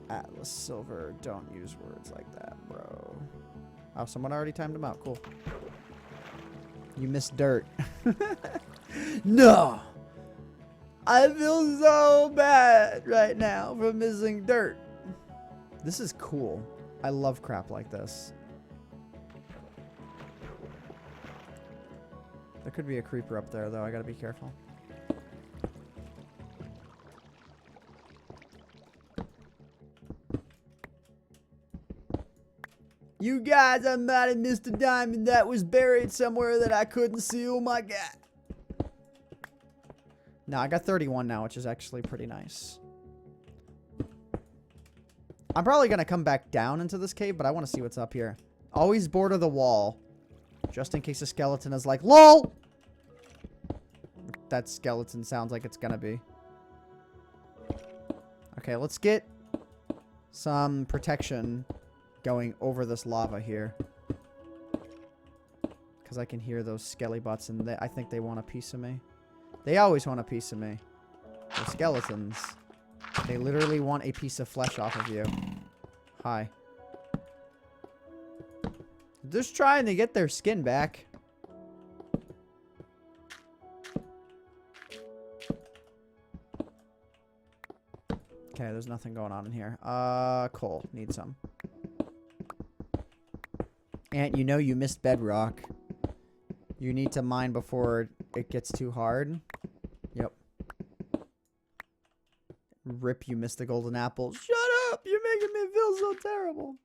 Atlas Silver. Don't use words like that, bro. Oh, someone already timed him out. Cool. You missed dirt. No! I feel so bad right now for missing dirt. This is cool. I love crap like this. There could be a creeper up there, though. I gotta be careful. You guys, I might have missed a diamond that was buried somewhere that I couldn't see. Oh my god. No, I got 31 now, which is actually pretty nice. I'm probably going to come back down into this cave, but I want to see what's up here. Always border the wall. Just in case a skeleton is like, LOL! That skeleton sounds like it's going to be. Okay, let's get some protection going over this lava here. Because I can hear those skelly butts, and I think they want a piece of me. They always want a piece of me. They're skeletons. They literally want a piece of flesh off of you. Hi. Just trying to get their skin back. Okay, there's nothing going on in here. Coal. Need some. Ant, you know you missed bedrock. You need to mine before it gets too hard. Yep. Rip, you missed the golden apple. Shut up! You making me feel so terrible.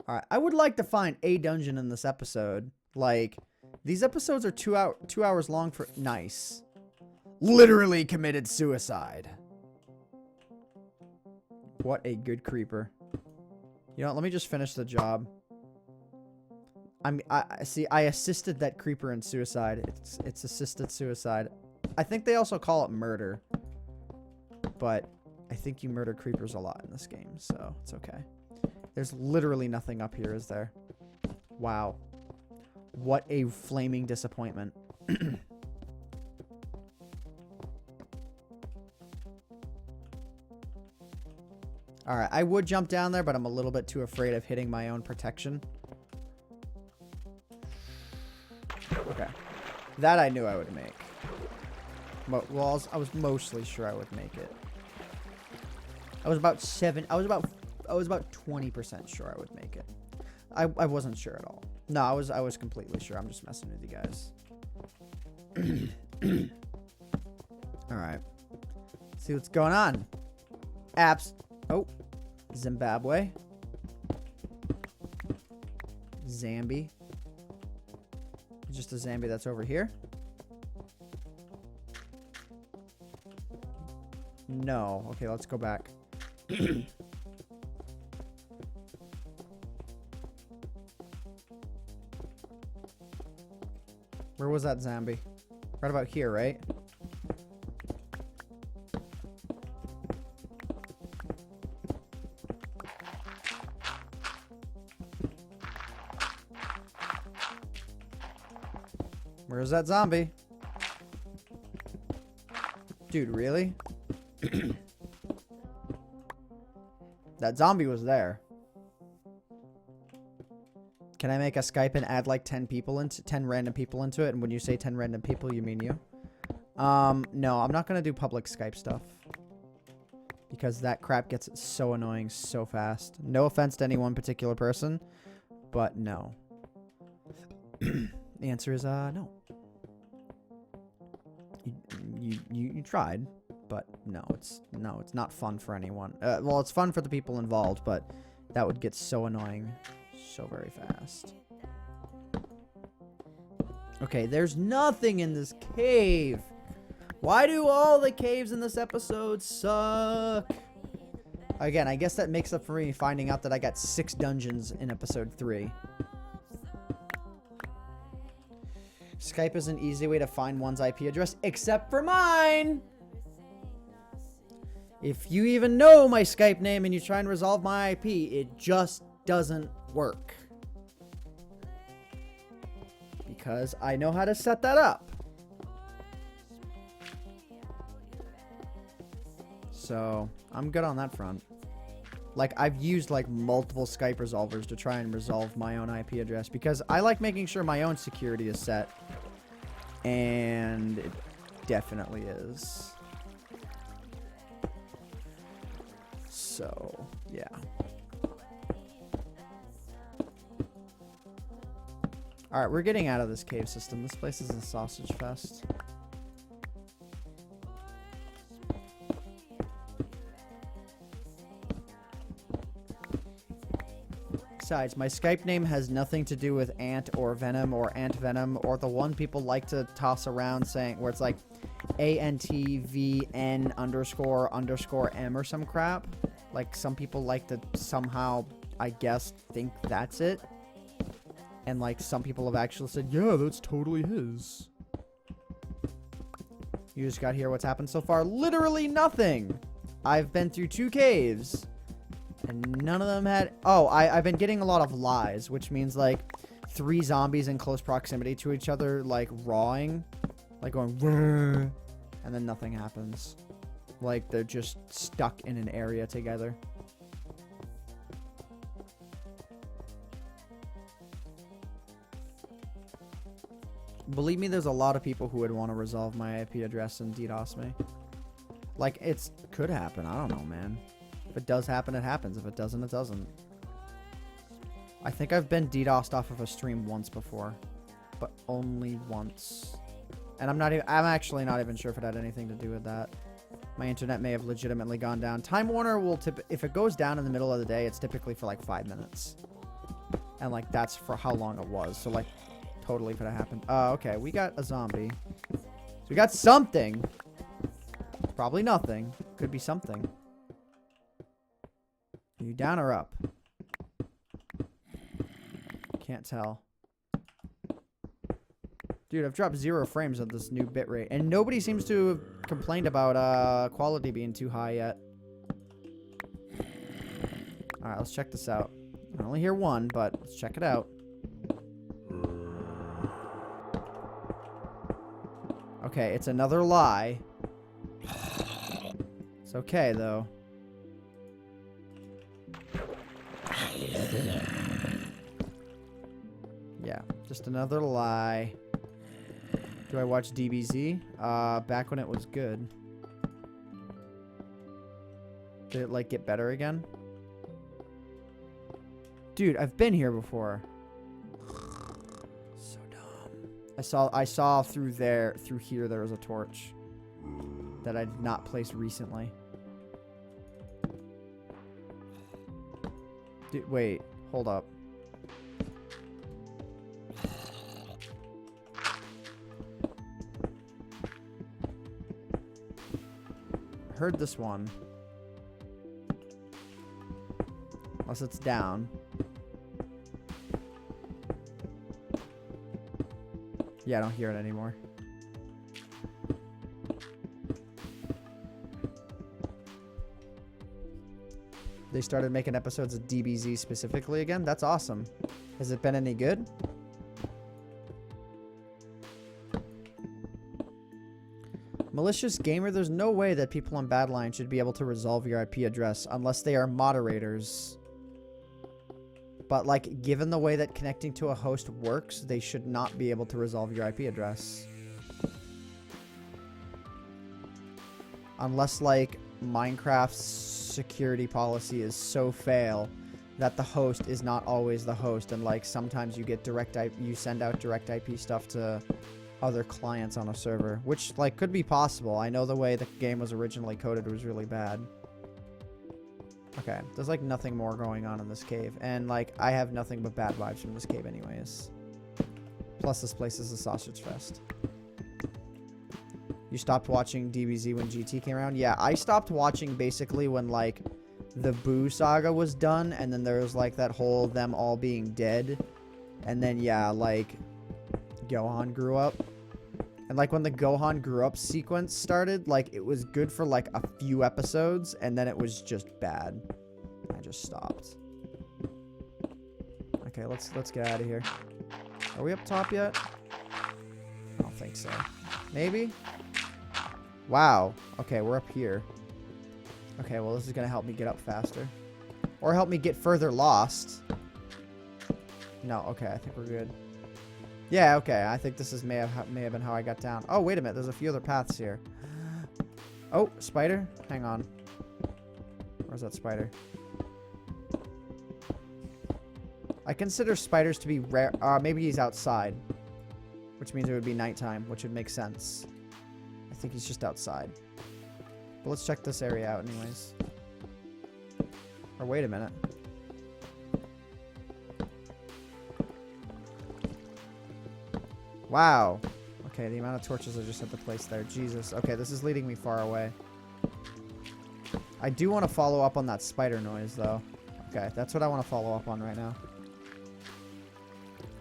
All right, I would like to find a dungeon in this episode. Like, these episodes are 2 hours long for... Nice. Literally committed suicide. What a good creeper. You know what, let me just finish the job. I assisted that creeper in suicide. It's assisted suicide. I think they also call it murder. But I think you murder creepers a lot in this game, so it's okay. There's literally nothing up here, is there? Wow. What a flaming disappointment. Alright, I would jump down there, but I'm a little bit too afraid of hitting my own protection. Okay. That I knew I would make. Well, I was mostly sure I would make it. I was about 20% sure I would make it. I wasn't sure at all. No, I was completely sure. I'm just messing with you guys. Alright. See what's going on. Apps. Oh. Zimbabwe. Zambi. Just a Zambi that's over here. No. Okay, let's go back. Where was that Zambi? Right about here, right? Where's that zombie? Dude, really? That zombie was there. Can I make a Skype and add like 10 random people into it? And when you say 10 random people, you mean you? No, I'm not gonna do public Skype stuff. Because that crap gets so annoying so fast. No offense to any one particular person, but no. The answer is no. You tried, but no, it's not fun for anyone. Well, it's fun for the people involved, but that would get so annoying so very fast. Okay, there's nothing in this cave. Why do all the caves in this episode suck? Again, I guess that makes up for me finding out that I got 6 dungeons in episode 3. Skype is an easy way to find one's IP address, except for mine! If you even know my Skype name and you try and resolve my IP, it just doesn't work. Because I know how to set that up. So, I'm good on that front. Like, I've used, like, multiple Skype resolvers to try and resolve my own IP address. Because I like making sure my own security is set. And it definitely is. So, yeah. Alright, we're getting out of this cave system. This place is a sausage fest. Besides, my Skype name has nothing to do with Ant or Venom or AntVenom or the one people like to toss around saying where it's like ANTVN __ M or some crap. Like some people like to somehow, I guess, think that's it. And like some people have actually said, yeah, that's totally his. You just got to hear what's happened so far. Literally nothing. I've been through 2 caves. And none of them had... Oh, I've been getting a lot of lies, which means, like, 3 zombies in close proximity to each other, like, rawing. Like, going... Rrr, and then nothing happens. Like, they're just stuck in an area together. Believe me, there's a lot of people who would want to resolve my IP address and DDoS me. Like, it could happen. I don't know, man. If it does happen, it happens. If it doesn't, it doesn't. I think I've been DDoSed off of a stream once before. But only once. And I'm actually not even sure if it had anything to do with that. My internet may have legitimately gone down. Time Warner will if it goes down in the middle of the day, it's typically for like 5 minutes. And like that's for how long it was. So like totally could have happened. Okay, we got a zombie. So we got something. Probably nothing. Could be something. Are you down or up? Can't tell. Dude, I've dropped 0 frames on this new bitrate. And nobody seems to have complained about quality being too high yet. Alright, let's check this out. I only hear one, but let's check it out. Okay, it's another lie. It's okay, though. Yeah, just another lie. Do I watch DBZ? Back when it was good. Did it, like, get better again? Dude, I've been here before. So dumb. I saw through here there was a torch that I did not place recently. Dude, wait, hold up. Heard this one. Unless it's down. Yeah, I don't hear it anymore. They started making episodes of DBZ specifically again? That's awesome. Has it been any good? Malicious gamer, there's no way that people on Badline should be able to resolve your IP address unless they are moderators. But, like, given the way that connecting to a host works, they should not be able to resolve your IP address. Unless, like, Minecraft's security policy is so fail that the host is not always the host. And, like, sometimes you get you send out direct IP stuff to other clients on a server, which, like, could be possible. I know the way the game was originally coded was really bad. Okay, there's, like, nothing more going on in this cave. And, like, I have nothing but bad vibes from this cave anyways. Plus, this place is a sausage fest. You stopped watching DBZ when GT came around? Yeah, I stopped watching basically when, like, the Boo saga was done. And then there was, like, that whole them all being dead. And then, yeah, like, Gohan grew up. And, like, when the Gohan grew up sequence started, like, it was good for, like, a few episodes, and then it was just bad. I just stopped. Okay, let's get out of here. Are we up top yet? I don't think so. Maybe? Wow. Okay, we're up here. Okay, well, this is gonna help me get up faster. Or help me get further lost. No, okay, I think we're good. Yeah, okay. I think this may have been how I got down. Oh, wait a minute. There's a few other paths here. Oh, spider. Hang on. Where's that spider? I consider spiders to be rare. Maybe he's outside. Which means it would be nighttime, which would make sense. I think he's just outside. But let's check this area out anyways. Or wait a minute. Wow. Okay, the amount of torches I just had to place there. Jesus. Okay, this is leading me far away. I do want to follow up on that spider noise, though. Okay, that's what I want to follow up on right now.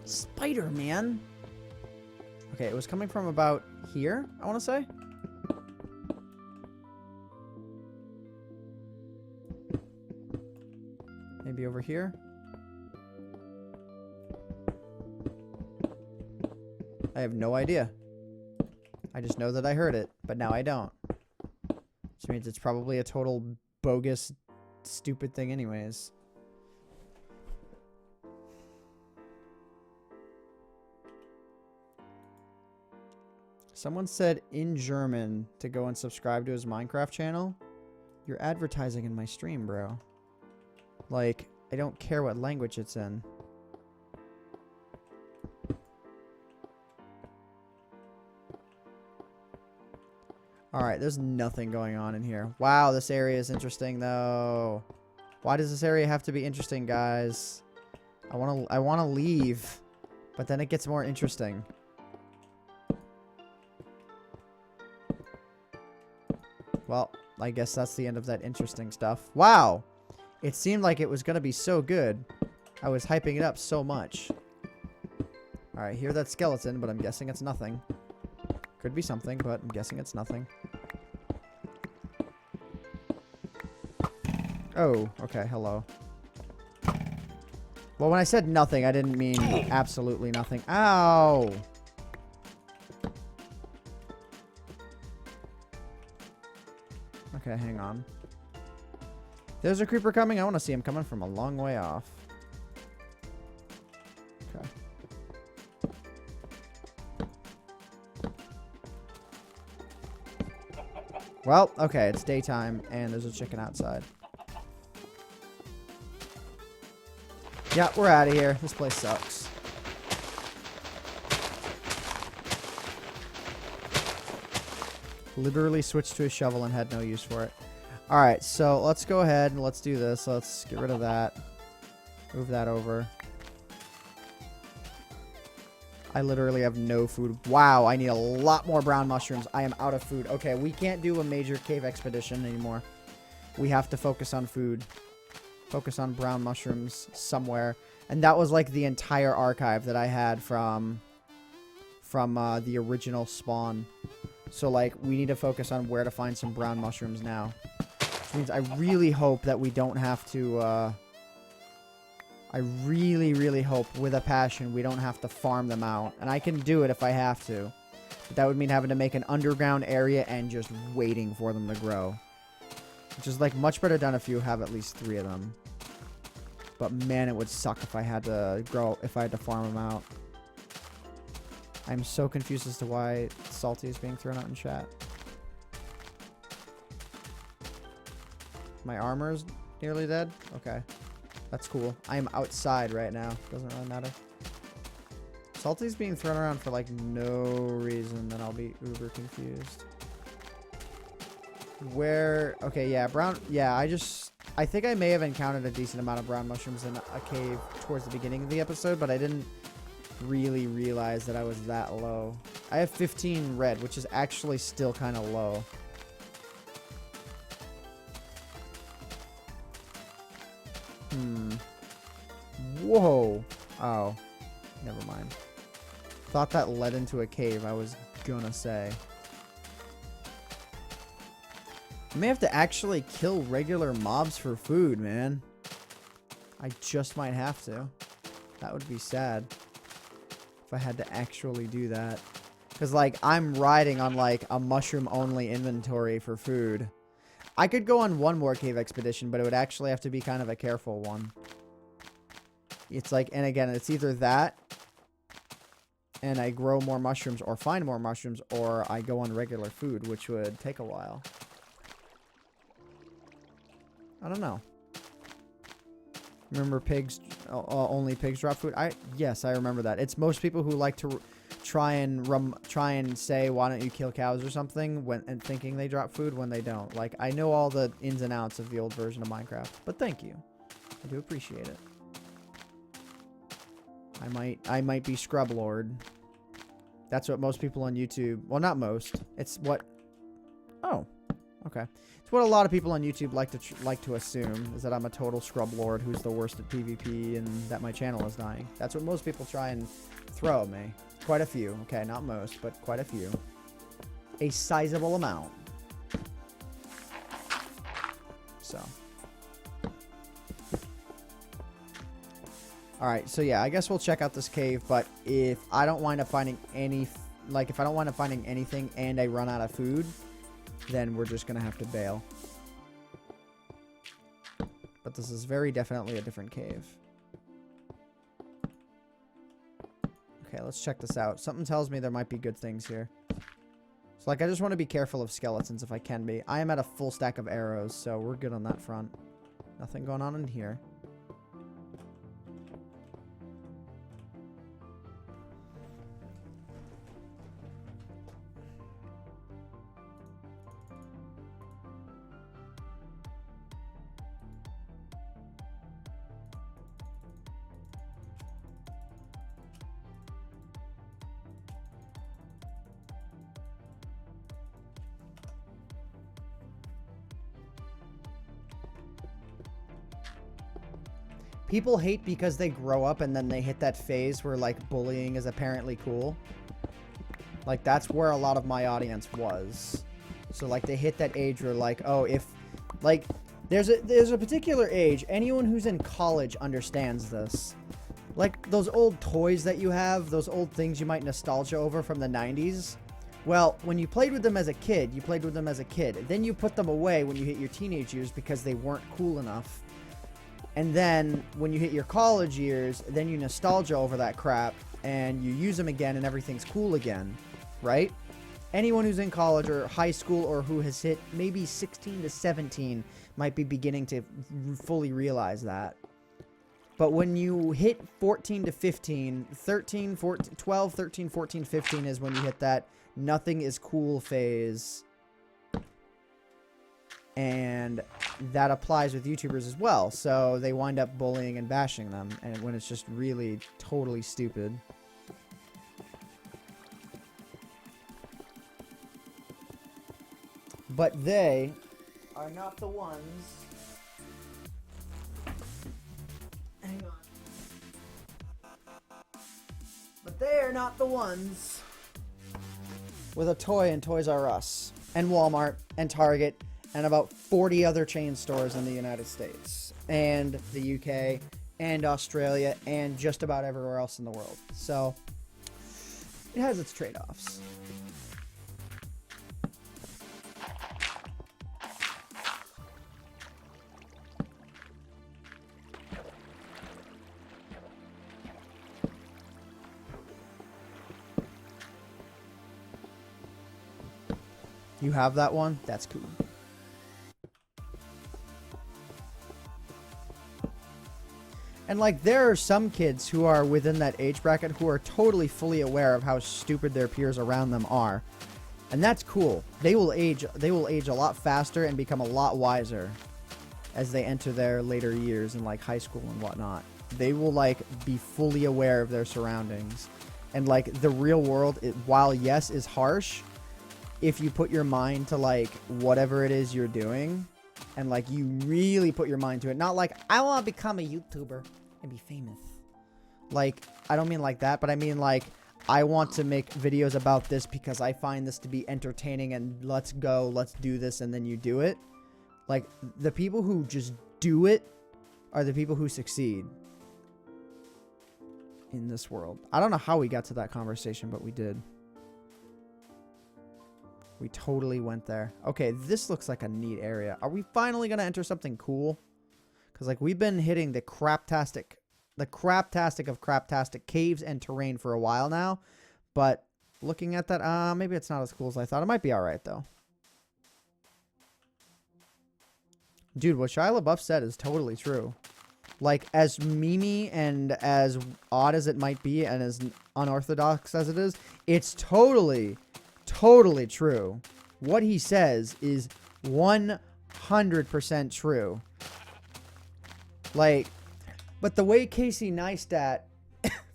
Spider-Man? Okay, it was coming from about here, I want to say. Maybe over here. I have no idea. I just know that I heard it, but now I don't. Which means it's probably a total bogus, stupid thing anyways. Someone said in German to go and subscribe to his Minecraft channel. You're advertising in my stream, bro. Like, I don't care what language it's in. Alright, there's nothing going on in here. Wow, this area is interesting, though. Why does this area have to be interesting, guys? I wanna leave, but then it gets more interesting. Well, I guess that's the end of that interesting stuff. Wow! It seemed like it was gonna be so good. I was hyping it up so much. Alright, hear that skeleton, but I'm guessing it's nothing. Could be something, but I'm guessing it's nothing. Oh, okay, hello. Well, when I said nothing, I didn't mean absolutely nothing. Ow! Okay, hang on. There's a creeper coming. I want to see him coming from a long way off. Okay. Well, okay, it's daytime, and there's a chicken outside. Yeah, we're out of here. This place sucks. Literally switched to a shovel and had no use for it. Alright, so let's go ahead and let's do this. Let's get rid of that. Move that over. I literally have no food. Wow, I need a lot more brown mushrooms. I am out of food. Okay, we can't do a major cave expedition anymore. We have to focus on food. Focus on brown mushrooms somewhere. And that was like the entire archive that I had from the original spawn. So like we need to focus on where to find some brown mushrooms now. Which means I really hope that we don't have to I really, really hope with a passion we don't have to farm them out. And I can do it if I have to. But that would mean having to make an underground area and just waiting for them to grow. Which is like much better done if you have at least 3 of them. But man, it would suck if I had to farm them out. I'm so confused as to why Salty is being thrown out in chat. My armor is nearly dead? Okay. That's cool. I am outside right now. Doesn't really matter. Salty's being thrown around for like no reason, then I'll be uber confused. Where... Okay, yeah, brown... Yeah, I think I may have encountered a decent amount of brown mushrooms in a cave towards the beginning of the episode, but I didn't really realize that I was that low. I have 15 red, which is actually still kind of low. Whoa. Oh. Never mind. Thought that led into a cave, I was gonna say. I may have to actually kill regular mobs for food, man. I just might have to. That would be sad if I had to actually do that. Because, like, I'm riding on, like, a mushroom-only inventory for food. I could go on one more cave expedition, but it would actually have to be kind of a careful one. It's like, and again, it's either that, and I grow more mushrooms or find more mushrooms, or I go on regular food, which would take a while. I don't know. Remember pigs, only pigs drop food? Yes, I remember that. It's most people who like to try and say, why don't you kill cows or something, and thinking they drop food when they don't. Like, I know all the ins and outs of the old version of Minecraft, but thank you. I do appreciate it. I might be Scrub Lord. That's what most people on YouTube, well, not most. It's what, oh, okay. It's what a lot of people on YouTube like to assume, is that I'm a total Scrub Lord who's the worst at PvP and that my channel is dying. That's what most people try and throw at me. Quite a few. Okay, not most, but quite a few. A sizable amount. So. Alright, so yeah, I guess we'll check out this cave, but if I don't wind up finding if I don't wind up finding anything and I run out of food, then we're just gonna have to bail. But this is very definitely a different cave. Okay, let's check this out. Something tells me there might be good things here. So, like, I just want to be careful of skeletons if I can be. I am at a full stack of arrows, so we're good on that front. Nothing going on in here. people hate because they grow up and then they hit that phase where like bullying is apparently cool. Like that's where a lot of my audience was. So like they hit that age where like, oh, if like there's a particular age, anyone who's in college understands this. Like those old toys that you have, those old things you might nostalgia over from the 90s. Well, when you played with them as a kid, you played with them as a kid. Then you put them away when you hit your teenage years because they weren't cool enough. And then when you hit your college years, then you nostalgia over that crap and you use them again and everything's cool again, right? Anyone who's in college or high school or who has hit maybe 16 to 17 might be beginning to fully realize that. But when you hit 14 to 15, 13, 14, 12, 13, 14, 15 is when you hit that nothing is cool phase. And that applies with YouTubers as well. So they wind up bullying and bashing them. And when it's just really totally stupid. But they are not the ones. Hang on. But they are not the ones with a toy in Toys R Us and Walmart and Target and about 40 other chain stores in the United States and the UK and Australia and just about everywhere else in the world. So it has its trade-offs. You have that one? That's cool. And like there are some kids who are within that age bracket who are totally fully aware of how stupid their peers around them are. And that's cool. They will age a lot faster and become a lot wiser as they enter their later years in like high school and whatnot. They will like be fully aware of their surroundings. And like the real world, while yes is harsh, if you put your mind to like whatever it is you're doing and like you really put your mind to it, not like I want to become a YouTuber and be famous. Like, I don't mean like that, but I mean like I want to make videos about this because I find this to be entertaining and let's go, let's do this, and then you do it. Like the people who just do it are the people who succeed in this world. I don't know how we got to that conversation, but we did. We totally went there. Okay, this looks like a neat area. Are we finally going to enter something cool? Because, like, we've been hitting the craptastic of craptastic caves and terrain for a while now. But looking at that, maybe it's not as cool as I thought. It might be all right, though. Dude, what Shia LaBeouf said is totally true. Like, as memey and as odd as it might be and as unorthodox as it is, it's totally true. What he says is 100% true. Like, but the way Casey Neistat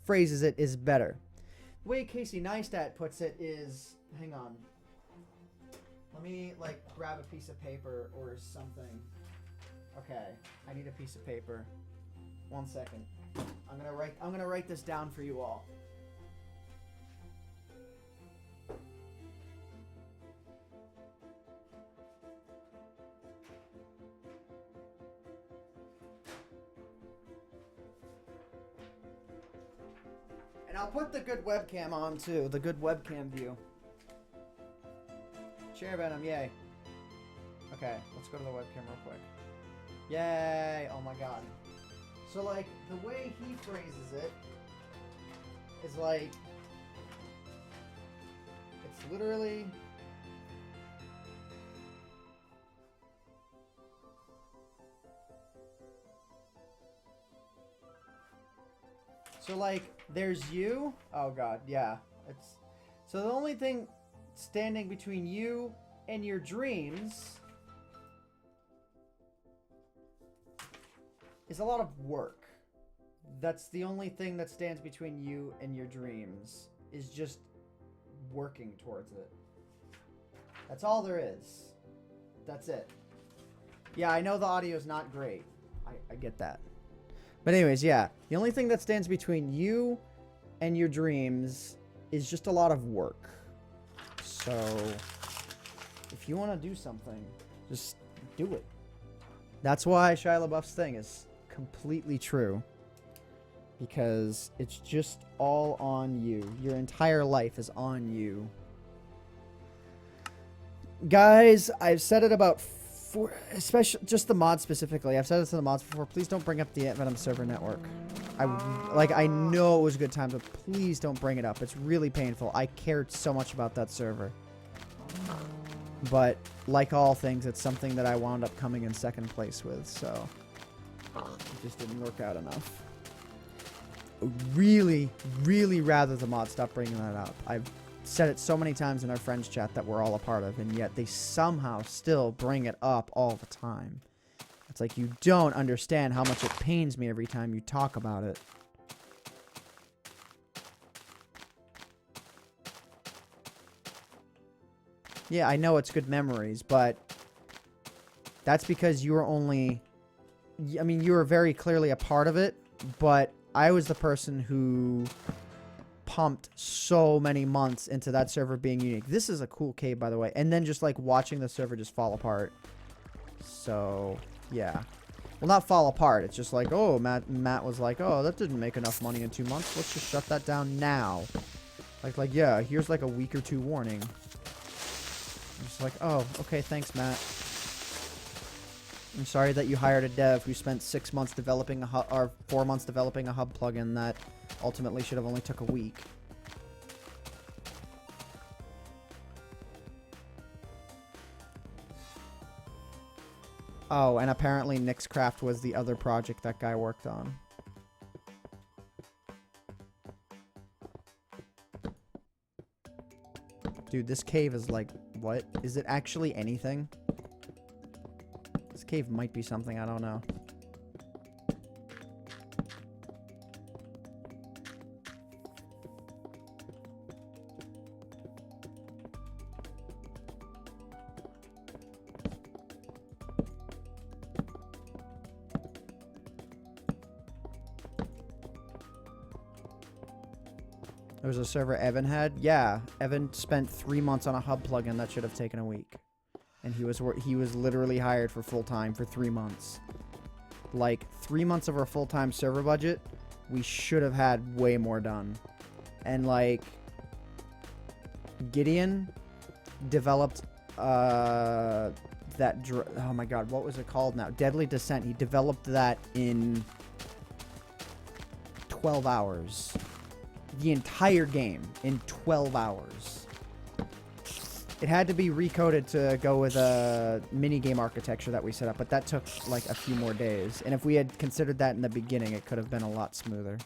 phrases it is better. The way Casey Neistat puts it is, hang on. Let me like grab a piece of paper or something. Okay, I need a piece of paper. 1 second. I'm gonna write this down for you all. And I'll put the good webcam on too, the good webcam view. Share Venom, yay. Okay, let's go to the webcam real quick. Yay! Oh my god. So like, the way he phrases it is like, it's literally... So like, there's you. Oh god, yeah. It's so the only thing standing between you and your dreams is a lot of work. That's the only thing that stands between you and your dreams, is just working towards it. That's all there is. That's it. Yeah, I know the audio's not great. I get that. But anyways, yeah. The only thing that stands between you and your dreams is just a lot of work. So, if you want to do something, just do it. That's why Shia LaBeouf's thing is completely true. Because it's just all on you. Your entire life is on you. Guys, I've said it about especially just the mods specifically. I've said it to the mods before. Please don't bring up the AntVenom server network. I know it was a good time, but please don't bring it up. It's really painful. I cared so much about that server. But like all things, it's something that I wound up coming in second place with, so it just didn't work out enough. Really, really rather the mods stop bringing that up. I've said it so many times in our friends chat that we're all a part of, and yet they somehow still bring it up all the time. It's like you don't understand how much it pains me every time you talk about it. Yeah, I know it's good memories, but that's because you were only... I mean, you were very clearly a part of it, but I was the person who pumped so many months into that server being unique. This is a cool cave, by the way. And then just, like, watching the server just fall apart. So, yeah. Well, not fall apart. It's just like, oh, Matt was like, oh, that didn't make enough money in 2 months. Let's just shut that down now. Like, yeah, here's, like, a week or two warning. I'm just like, oh, okay, thanks, Matt. I'm sorry that you hired a dev who spent 6 months developing a hub, or 4 months developing a hub plugin that ultimately should have only took a week. Oh, and apparently Nixcraft was the other project that guy worked on. Dude, this cave is like, what? Is it actually anything? This cave might be something, I don't know. There was a server Evan had? Yeah, Evan spent 3 months on a hub plugin that should have taken a week. And he was literally hired for full-time for 3 months. Like, 3 months of our full-time server budget, we should have had way more done. And, like, Gideon developed, oh my god, what was it called now? Deadly Descent. He developed that in 12 hours. The entire game in 12 hours. It had to be recoded to go with a minigame architecture that we set up, but that took like a few more days. And if we had considered that in the beginning, it could have been a lot smoother.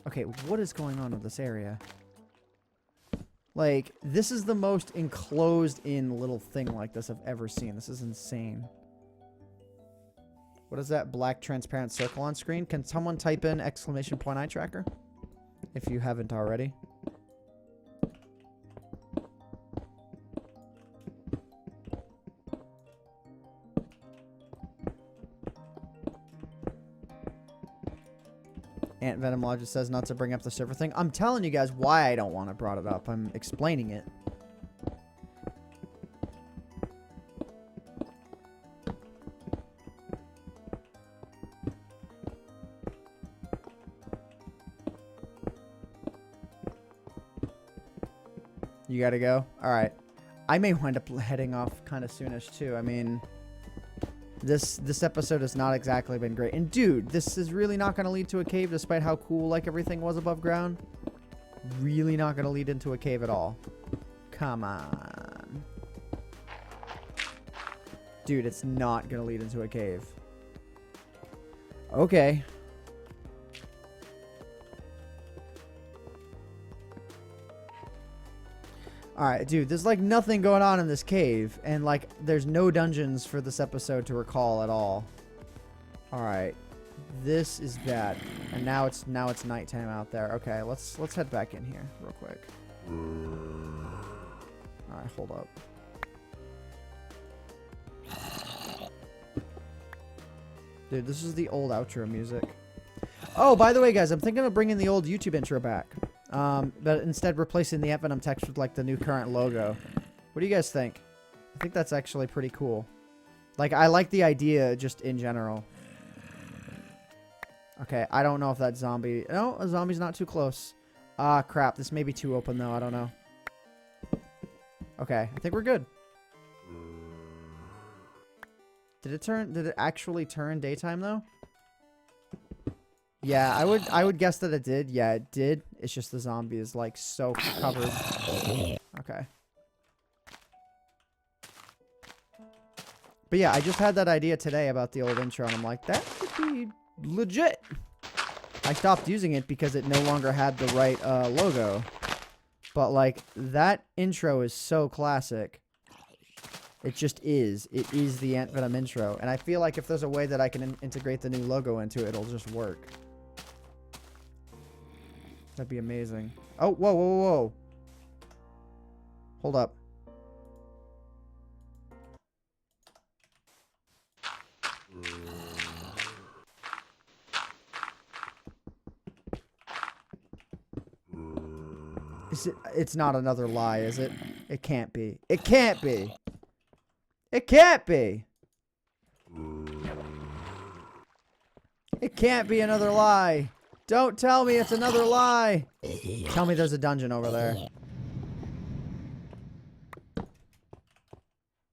Okay, what is going on with this area? Like, this is the most enclosed in little thing like this I've ever seen. This is insane. What is that black transparent circle on screen? Can someone type in !eye tracker? If you haven't already. AntVenom VODs says not to bring up the server thing. I'm telling you guys why I don't want to brought it up. I'm explaining it. You gotta go? Alright. I may wind up heading off kind of soonish too. I mean, this episode has not exactly been great. And dude, this is really not going to lead to a cave despite how cool like everything was above ground. Really not going to lead into a cave at all. Come on. Dude, it's not going to lead into a cave. Okay. Alright, dude, there's like nothing going on in this cave. And like, there's no dungeons for this episode to recall at all. Alright. This is bad. And now it's nighttime out there. Okay, let's head back in here real quick. Alright, hold up. Dude, this is the old outro music. Oh, by the way, guys, I'm thinking of bringing the old YouTube intro back. But instead replacing the AntVenom text with, like, the new current logo. What do you guys think? I think that's actually pretty cool. Like, I like the idea just in general. Okay, I don't know if that zombie... No, a zombie's not too close. Ah, crap. This may be too open, though. I don't know. Okay, I think we're good. Did it actually turn daytime, though? Yeah, I would guess that it did. Yeah, it did. It's just the zombie is, like, so covered. Okay. But yeah, I just had that idea today about the old intro, and I'm like, that could be legit. I stopped using it because it no longer had the right logo. But, like, that intro is so classic. It just is. It is the AntVenom intro. And I feel like if there's a way that I can integrate the new logo into it, it'll just work. That'd be amazing. Oh, whoa, whoa, whoa. Hold up. It's not another lie, is it? It can't be. It can't be. It can't be. It can't be another lie. Don't tell me it's another lie. Tell me there's a dungeon over there.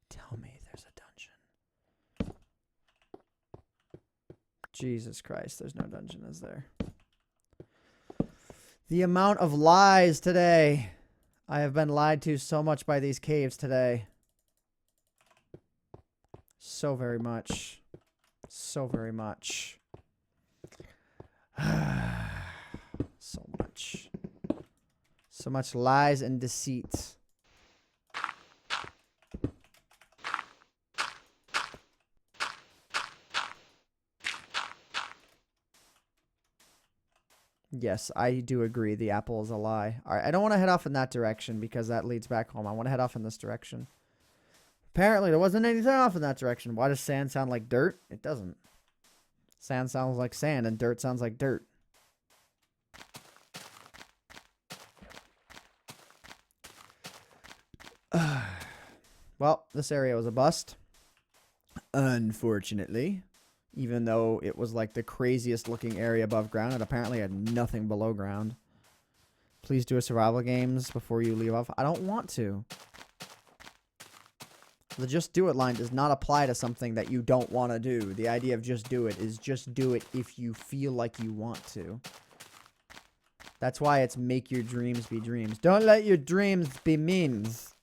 Tell me there's a dungeon. Jesus Christ, there's no dungeon, is there? The amount of lies today. I have been lied to so much by these caves today. So very much. So very much. So much. So much lies and deceit. Yes, I do agree. The apple is a lie. All right, I don't want to head off in that direction because that leads back home. I want to head off in this direction. Apparently, there wasn't anything off in that direction. Why does sand sound like dirt? It doesn't. Sand sounds like sand, and dirt sounds like dirt. Well, this area was a bust. Unfortunately. Even though it was like the craziest looking area above ground, it apparently had nothing below ground. Please do a survival games before you leave off. I don't want to. The just do it line does not apply to something that you don't want to do. The idea of just do it is just do it if you feel like you want to. That's why it's make your dreams be dreams. Don't let your dreams be memes.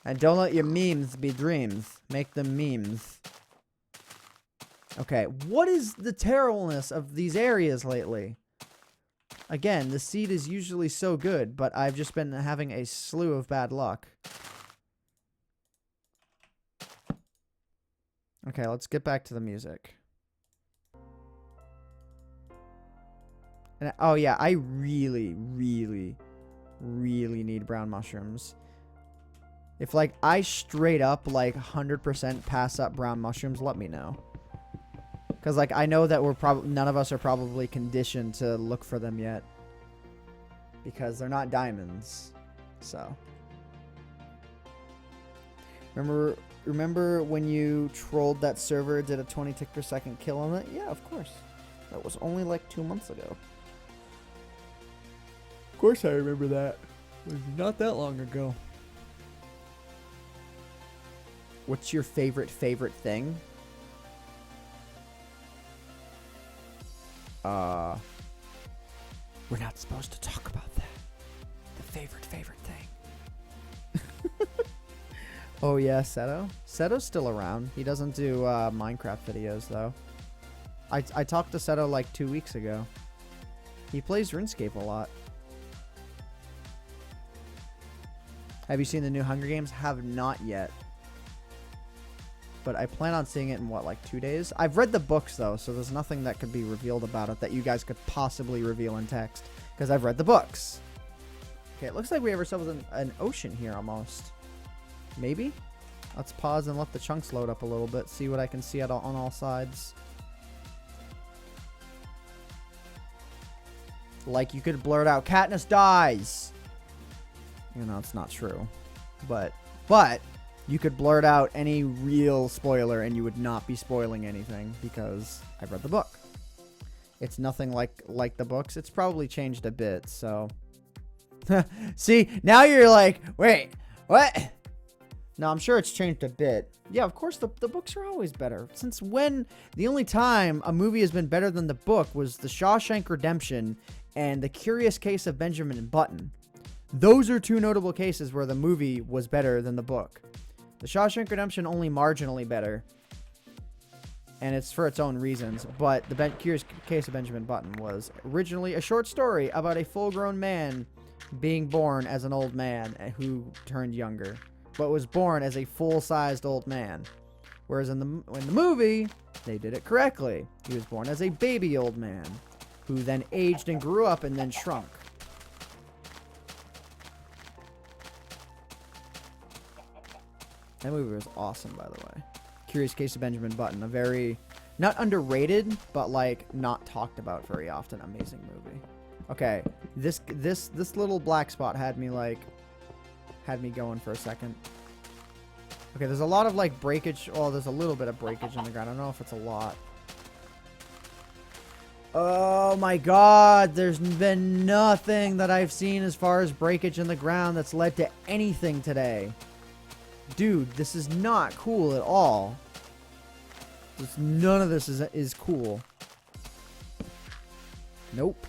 And don't let your memes be dreams. Make them memes. Okay, what is the terribleness of these areas lately? Again, the seed is usually so good, but I've just been having a slew of bad luck. Okay, let's get back to the music. And, oh yeah, I really, really, really need brown mushrooms. If, like, I straight up, like, 100% pass up brown mushrooms, let me know. Because, like, I know that none of us are probably conditioned to look for them yet. Because they're not diamonds. So. Remember when you trolled that server, did a 20 tick per second kill on it? Yeah, of course. That was only, like, 2 months ago. Of course I remember that. It was not that long ago. What's your favorite thing? We're not supposed to talk about that. The favorite thing. Oh yeah, Seto? Seto's still around. He doesn't do Minecraft videos though. I talked to Seto like 2 weeks ago. He plays RuneScape a lot. Have you seen the new Hunger Games? Have not yet. But I plan on seeing it in, what, like 2 days? I've read the books, though, so there's nothing that could be revealed about it that you guys could possibly reveal in text. Because I've read the books. Okay, it looks like we have ourselves an ocean here, almost. Maybe? Let's pause and let the chunks load up a little bit. See what I can see on all sides. Like you could blurt out, Katniss dies. You know, it's not true. But you could blurt out any real spoiler and you would not be spoiling anything because I've read the book. It's nothing like the books. It's probably changed a bit, so. See, now you're like, wait, what? No, I'm sure it's changed a bit. Yeah, of course, the books are always better. Since when the only time a movie has been better than the book was The Shawshank Redemption and The Curious Case of Benjamin Button. Those are two notable cases where the movie was better than the book. The Shawshank Redemption only marginally better. And it's for its own reasons. But The Curious Case of Benjamin Button was originally a short story about a full-grown man being born as an old man who turned younger, but was born as a full-sized old man. Whereas in the movie, they did it correctly. He was born as a baby old man who then aged and grew up and then shrunk. That movie was awesome, by the way. Curious Case of Benjamin Button. A very, not underrated, but like not talked about very often. Amazing movie. Okay, this little black spot had me going for a second. Okay, there's a lot of like breakage. Oh, there's a little bit of breakage in the ground. I don't know if it's a lot. Oh my god, there's been nothing that I've seen as far as breakage in the ground that's led to anything today. Dude, this is not cool at all. None of this is cool. Nope.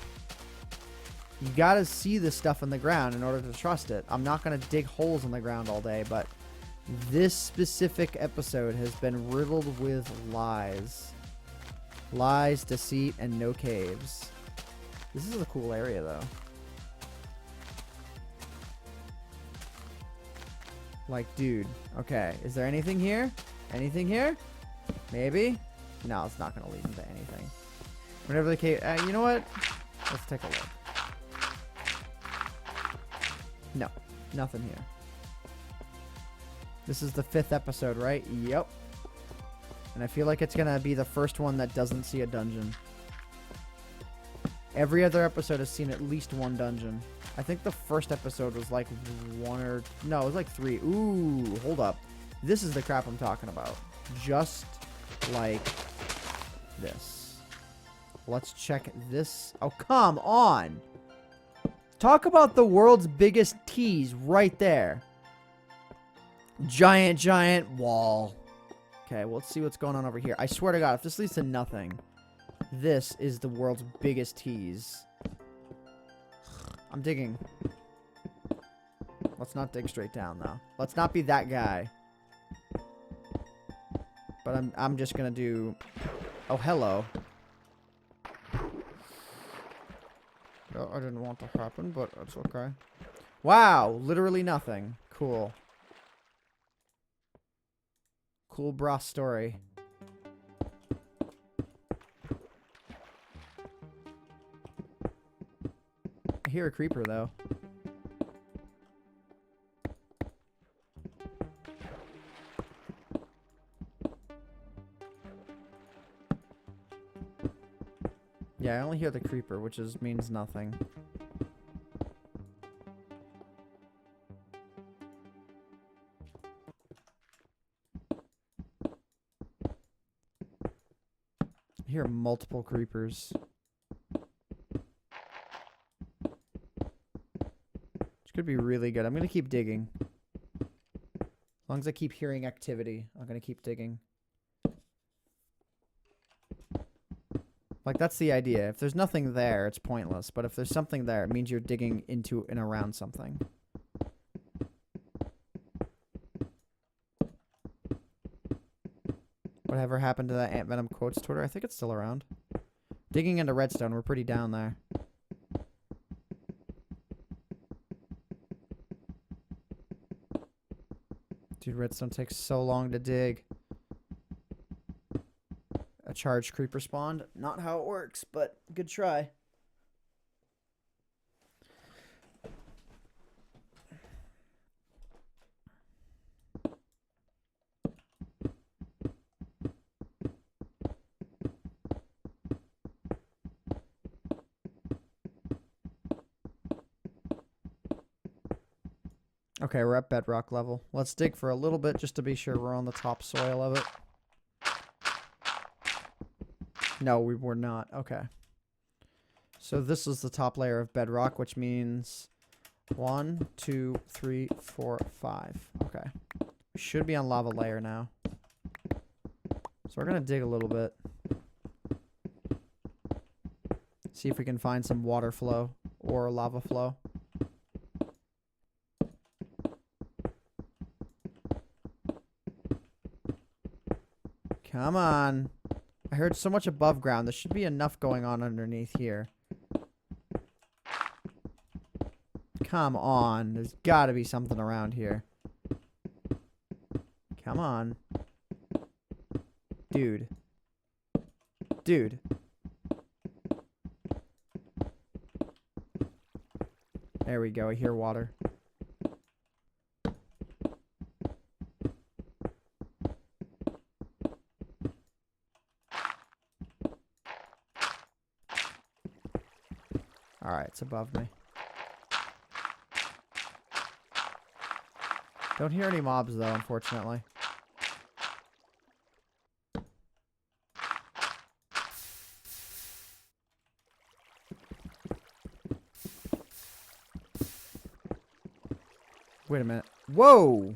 You gotta see this stuff in the ground in order to trust it. I'm not gonna dig holes in the ground all day, but this specific episode has been riddled with lies. Lies, deceit, and no caves. This is a cool area, though. Like, dude. Okay, is there anything here? Anything here? Maybe? No, it's not gonna lead into anything. Whenever the cave... you know what? Let's take a look. No, nothing here. This is the 5th episode, right? Yep. And I feel like it's gonna be the first one that doesn't see a dungeon. Every other episode has seen at least one dungeon. I think the first episode was like one or... No, it was like 3. Ooh, hold up. This is the crap I'm talking about. Just like this. Let's check this. Oh, come on. Talk about the world's biggest tease right there. Giant wall. Okay, well, let's see what's going on over here. I swear to God, if this leads to nothing, this is the world's biggest tease. I'm digging. Let's not dig straight down, though. Let's not be that guy. But I'm just gonna do... Oh, hello. I didn't want to happen, but it's okay. Wow, literally nothing. Cool. Cool bra story. I hear a creeper, though. Yeah, I only hear the creeper, which means nothing. I hear multiple creepers. Which could be really good. I'm going to keep digging. As long as I keep hearing activity, I'm going to keep digging. Like, that's the idea. If there's nothing there, it's pointless. But if there's something there, it means you're digging into and around something. Whatever happened to that AntVenom Quotes Twitter? I think it's still around. Digging into redstone, we're pretty down there. Dude, redstone takes so long to dig. A charged creeper spawned. Not how it works, but good try. Okay, we're at bedrock level. Let's dig for a little bit just to be sure we're on the top soil of it. No, we were not. Okay. So this is the top layer of bedrock, which means 1, 2, 3, 4, 5. Okay. We should be on lava layer now. So we're going to dig a little bit. See if we can find some water flow or lava flow. Come on. I heard so much above ground. There should be enough going on underneath here. Come on. There's got to be something around here. Come on. Dude. Dude. There we go. I hear water. Alright, it's above me. Don't hear any mobs, though, unfortunately. Wait a minute. Whoa!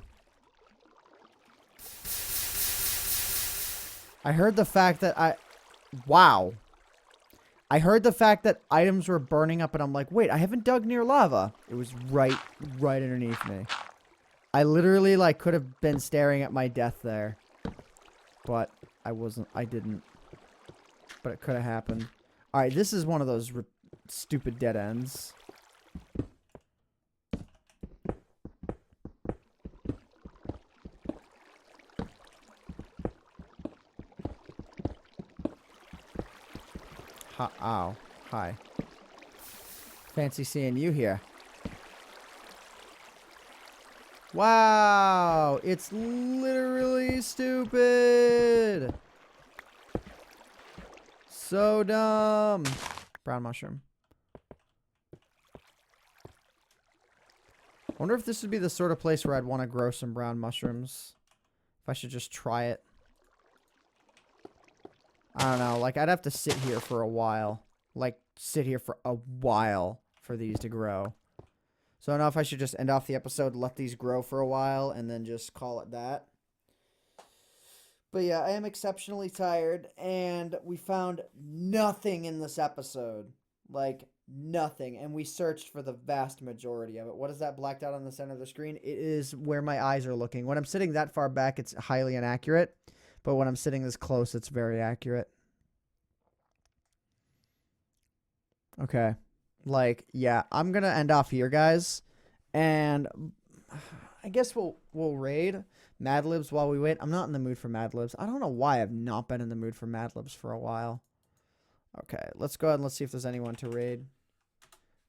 I heard the fact that Wow. I heard the fact that items were burning up, and I'm like, wait, I haven't dug near lava. It was right underneath me. I literally, like, could have been staring at my death there. But I didn't. But it could have happened. Alright, this is one of those stupid dead ends. Ow. Hi. Fancy seeing you here. Wow. It's literally stupid. So dumb. Brown mushroom. I wonder if this would be the sort of place where I'd want to grow some brown mushrooms. If I should just try it. I don't know, like, I'd have to sit here for a while. Like, sit here for a while for these to grow. So I don't know if I should just end off the episode, let these grow for a while, and then just call it that. But yeah, I am exceptionally tired, and we found nothing in this episode. Like, nothing. And we searched for the vast majority of it. What is that blacked out on the center of the screen? It is where my eyes are looking. When I'm sitting that far back, it's highly inaccurate. But when I'm sitting this close, it's very accurate. Okay. Like, yeah, I'm going to end off here, guys. And I guess we'll raid Mad Libs while we wait. I'm not in the mood for Mad Libs. I don't know why I've not been in the mood for Mad Libs for a while. Okay, let's go ahead and let's see if there's anyone to raid.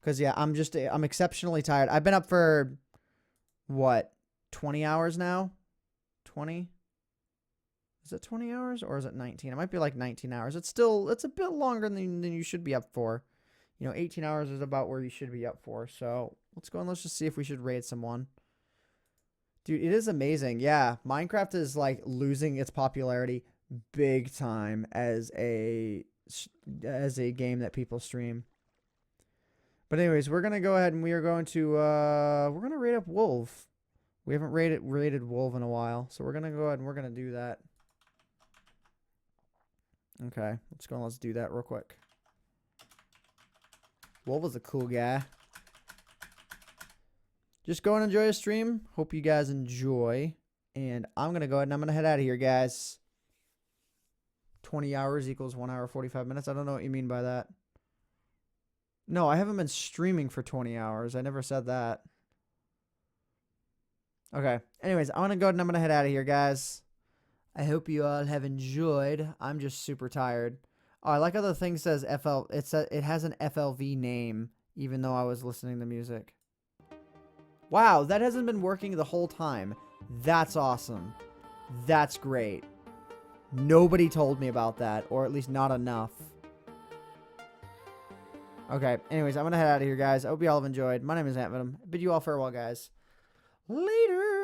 Because, yeah, I'm exceptionally tired. I've been up for, what, 20 hours now? 20? Is it 20 hours or is it 19? It might be like 19 hours. It's a bit longer than you should be up for. You know, 18 hours is about where you should be up for. So let's go and let's just see if we should raid someone. Dude, it is amazing. Yeah, Minecraft is like losing its popularity big time as a game that people stream. But anyways, we're going to go ahead and we're going to raid up Wolf. We haven't raided Wolf in a while. So we're going to go ahead and we're going to do that. Okay, let's go and let's do that real quick. Wolf is a cool guy. Just go and enjoy a stream. Hope you guys enjoy. And I'm going to go ahead and I'm going to head out of here, guys. 20 hours equals 1 hour 45 minutes. I don't know what you mean by that. No, I haven't been streaming for 20 hours. I never said that. Okay. Anyways, I'm going to go ahead and I'm going to head out of here, guys. I hope you all have enjoyed. I'm just super tired. Oh, I like how the thing says FL. It has an FLV name, even though I was listening to music. Wow, that hasn't been working the whole time. That's awesome. That's great. Nobody told me about that, or at least not enough. Okay, anyways, I'm going to head out of here, guys. I hope you all have enjoyed. My name is AntVenom. Bid you all farewell, guys. Later.